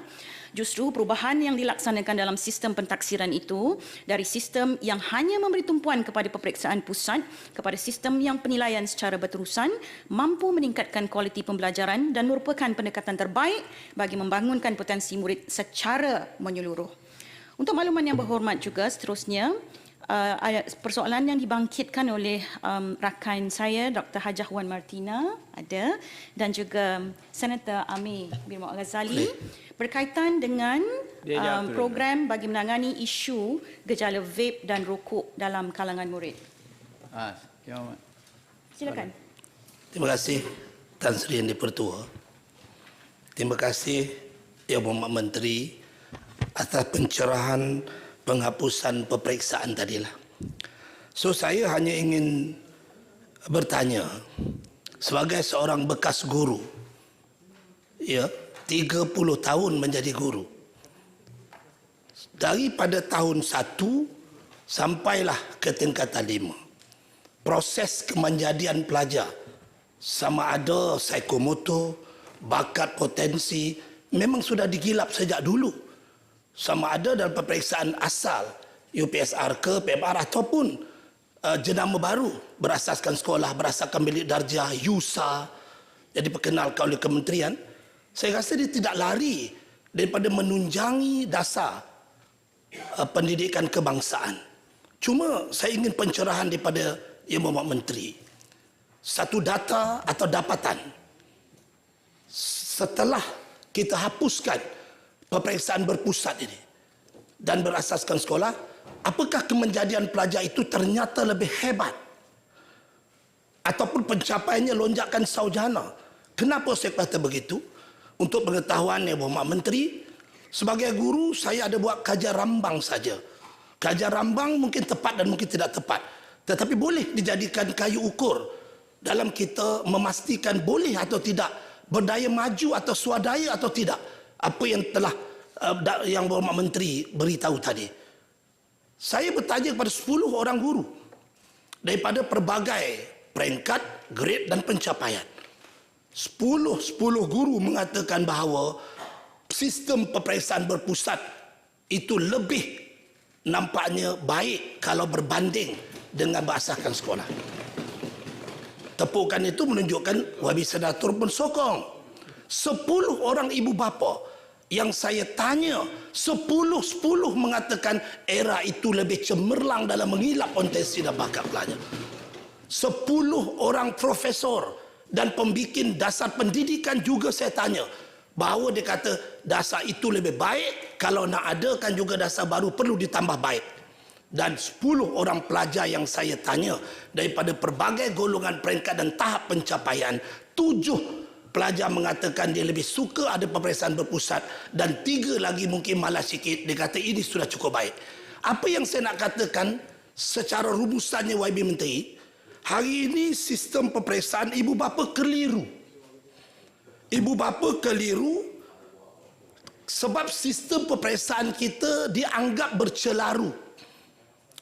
Justru perubahan yang dilaksanakan dalam sistem pentaksiran itu dari sistem yang hanya memberi tumpuan kepada peperiksaan pusat kepada sistem yang penilaian secara berterusan mampu meningkatkan kualiti pembelajaran dan merupakan pendekatan terbaik bagi membangunkan potensi murid secara menyeluruh. Untuk makluman Yang Berhormat juga seterusnya, persoalan yang dibangkitkan oleh rakan saya Dr. Hajah Wan Martina ada dan juga Senator Amir bin Muhammad Ghazali berkaitan dengan program bagi menangani isu gejala vape dan rokok dalam kalangan murid. Silakan. Terima kasih Tan Sri Yang Di-Pertua. Terima kasih Yang Berhormat Menteri atas pencerahan penghapusan peperiksaan tadilah. So saya hanya ingin bertanya sebagai seorang bekas guru, ya, 30 tahun menjadi guru. Daripada tahun 1 sampailah ke tingkatan 5. Proses kemenjadian pelajar, sama ada psikomotor, bakat, potensi, memang sudah digilap sejak dulu. Sama ada dalam peperiksaan asal, UPSR ke PMR ataupun jenama baru berasaskan sekolah, berasaskan bilik darjah, USA, jadi diperkenalkan oleh kementerian. Saya rasa dia tidak lari daripada menunjangi dasar pendidikan kebangsaan. Cuma saya ingin pencerahan daripada Yang Berhormat Menteri. Satu data atau dapatan. Setelah kita hapuskan peperiksaan berpusat ini dan berasaskan sekolah, apakah kemenjadian pelajar itu ternyata lebih hebat? Ataupun pencapaiannya lonjakan sarjana? Kenapa saya kata begitu? Untuk pengetahuan Yang Berhormat Menteri, sebagai guru saya ada buat kajian rambang saja. Kajian rambang mungkin tepat dan mungkin tidak tepat, tetapi boleh dijadikan kayu ukur dalam kita memastikan boleh atau tidak, berdaya maju atau swadaya atau tidak, apa yang telah Yang Berhormat Menteri beritahu tadi. Saya bertanya kepada 10 orang guru daripada pelbagai peringkat, grade dan pencapaian. 10 guru mengatakan bahawa sistem peperiksaan berpusat itu lebih nampaknya baik kalau berbanding dengan berasaskan sekolah. Tepukan itu menunjukkan Wabi Senator pun sokong. 10 orang ibu bapa yang saya tanya, 10 mengatakan era itu lebih cemerlang dalam mengilap potensi dan bakat pelajar. 10 orang profesor dan pembikin dasar pendidikan juga saya tanya, bahawa dia kata dasar itu lebih baik, kalau nak adakan juga dasar baru perlu ditambah baik. Dan 10 orang pelajar yang saya tanya daripada pelbagai golongan peringkat dan tahap pencapaian, 7 pelajar mengatakan dia lebih suka ada peperiksaan berpusat, dan 3 lagi mungkin malas sikit, dia kata ini sudah cukup baik. Apa yang saya nak katakan secara rumusannya YB Menteri, hari ini sistem peperiksaan ibu bapa keliru. Ibu bapa keliru sebab sistem peperiksaan kita dianggap bercelaru.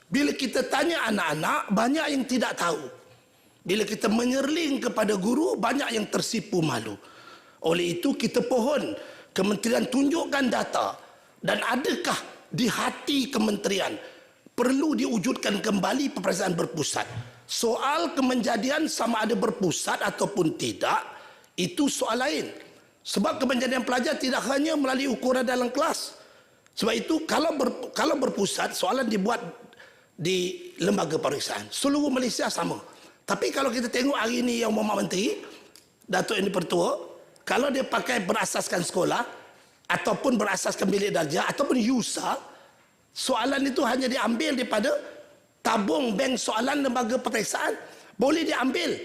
Bila kita tanya anak-anak, banyak yang tidak tahu. Bila kita menyerling kepada guru, banyak yang tersipu malu. Oleh itu kita pohon kementerian tunjukkan data, dan adakah di hati kementerian perlu diwujudkan kembali peperiksaan berpusat. Soal kemenjadian sama ada berpusat ataupun tidak, itu soal lain. Sebab kemenjadian pelajar tidak hanya melalui ukuran dalam kelas. Sebab itu kalau berpusat, soalan dibuat di lembaga peperiksaan. Seluruh Malaysia sama. Tapi kalau kita tengok hari ini Yang Berhormat Menteri, Datuk Yang Dipertua, kalau dia pakai berasaskan sekolah, ataupun berasaskan bilik darjah, ataupun USA, soalan itu hanya diambil daripada tabung bank soalan lembaga peperiksaan. Boleh diambil,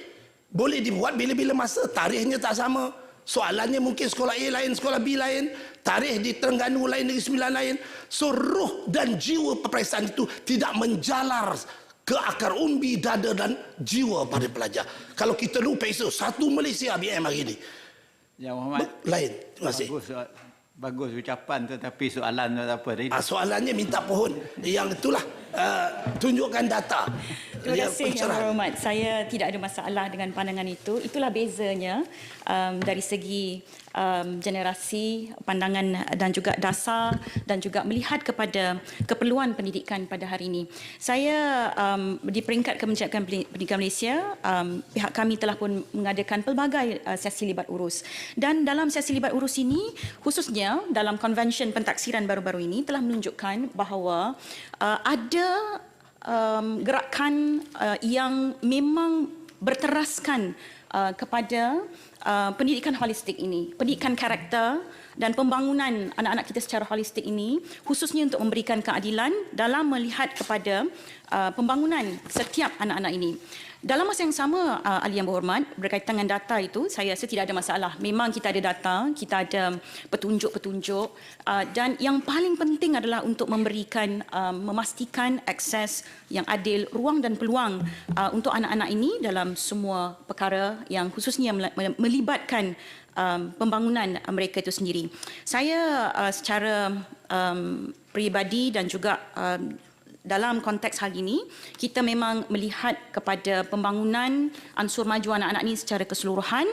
boleh dibuat bila-bila masa, tarikhnya tak sama. Soalannya mungkin sekolah A lain, sekolah B lain, tarikh di Terengganu lain, Negeri Sembilan lain. So roh dan jiwa peperiksaan itu tidak menjalar ke akar umbi, dada dan jiwa pada pelajar. Kalau kita lupa itu, satu Malaysia BM hari ini. Yang Muhammad, lain. Terima kasih. Bagus ucapan, tetapi soalan apa tadi? Soalannya minta pohon. Yang itulah tunjukkan data. Terima kasih Yang Berhormat. Saya tidak ada masalah dengan pandangan itu. Itulah bezanya dari segi generasi, pandangan dan juga dasar, dan juga melihat kepada keperluan pendidikan pada hari ini. Saya di peringkat Kementerian Pendidikan Malaysia, pihak kami telah pun mengadakan pelbagai sesi libat urus. Dan dalam sesi libat urus ini, khususnya dalam konvensyen pentaksiran baru-baru ini, telah menunjukkan bahawa ada gerakan yang memang berteraskan kepada pendidikan holistik ini, pendidikan karakter dan pembangunan anak-anak kita secara holistik ini, khususnya untuk memberikan keadilan dalam melihat kepada pembangunan setiap anak-anak ini. Dalam masa yang sama, Ahli Yang Berhormat, berkaitan dengan data itu, saya rasa tidak ada masalah. Memang kita ada data, kita ada petunjuk-petunjuk, dan yang paling penting adalah untuk memberikan, memastikan akses yang adil, ruang dan peluang untuk anak-anak ini dalam semua perkara yang khususnya melibatkan pembangunan mereka itu sendiri. Saya secara peribadi dan juga dalam konteks hari ini, kita memang melihat kepada pembangunan ansur maju anak-anak ini secara keseluruhan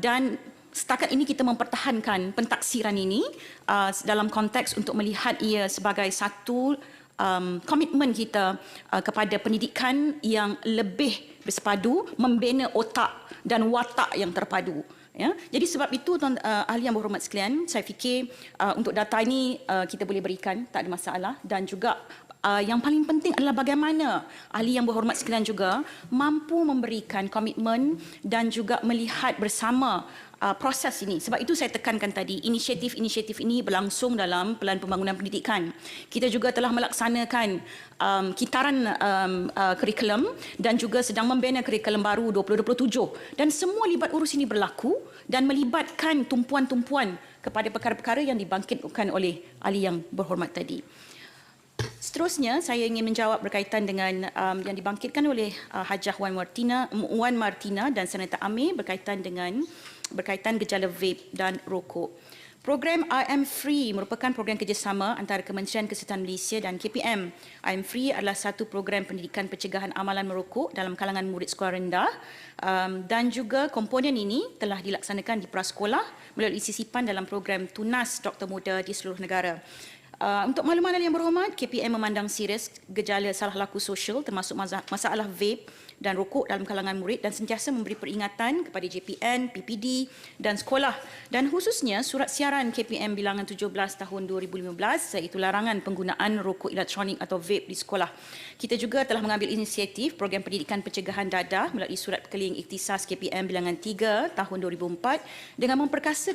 dan setakat ini kita mempertahankan pentaksiran ini dalam konteks untuk melihat ia sebagai satu komitmen kita kepada pendidikan yang lebih bersepadu, membina otak dan watak yang terpadu. Ya, jadi sebab itu ahli yang berhormat sekalian, saya fikir untuk data ini kita boleh berikan, tak ada masalah, dan juga yang paling penting adalah bagaimana ahli yang berhormat sekalian juga mampu memberikan komitmen dan juga melihat bersama proses ini. Sebab itu saya tekankan tadi, inisiatif-inisiatif ini berlangsung dalam Pelan Pembangunan Pendidikan. Kita juga telah melaksanakan kitaran kurikulum dan juga sedang membina kurikulum baru 2027. Dan semua libat urus ini berlaku dan melibatkan tumpuan-tumpuan kepada perkara-perkara yang dibangkitkan oleh ahli yang berhormat tadi. Seterusnya, saya ingin menjawab berkaitan dengan yang dibangkitkan oleh Hajah Wan Martina dan Senator Amir berkaitan gejala vape dan rokok. Program I Am Free merupakan program kerjasama antara Kementerian Kesihatan Malaysia dan KPM. I Am Free adalah satu program pendidikan pencegahan amalan merokok dalam kalangan murid sekolah rendah dan juga komponen ini telah dilaksanakan di prasekolah melalui sisipan dalam program Tunas Doktor Muda di seluruh negara. Untuk makluman yang berhormat, KPM memandang serius gejala salah laku sosial termasuk masalah vape dan rokok dalam kalangan murid dan sentiasa memberi peringatan kepada JPN, PPD dan sekolah. Dan khususnya surat siaran KPM bilangan 17 tahun 2015 iaitu larangan penggunaan rokok elektronik atau vape di sekolah. Kita juga telah mengambil inisiatif program pendidikan pencegahan dadah melalui surat keling ikhtisas KPM bilangan 3 tahun 2004 dengan memperkasakan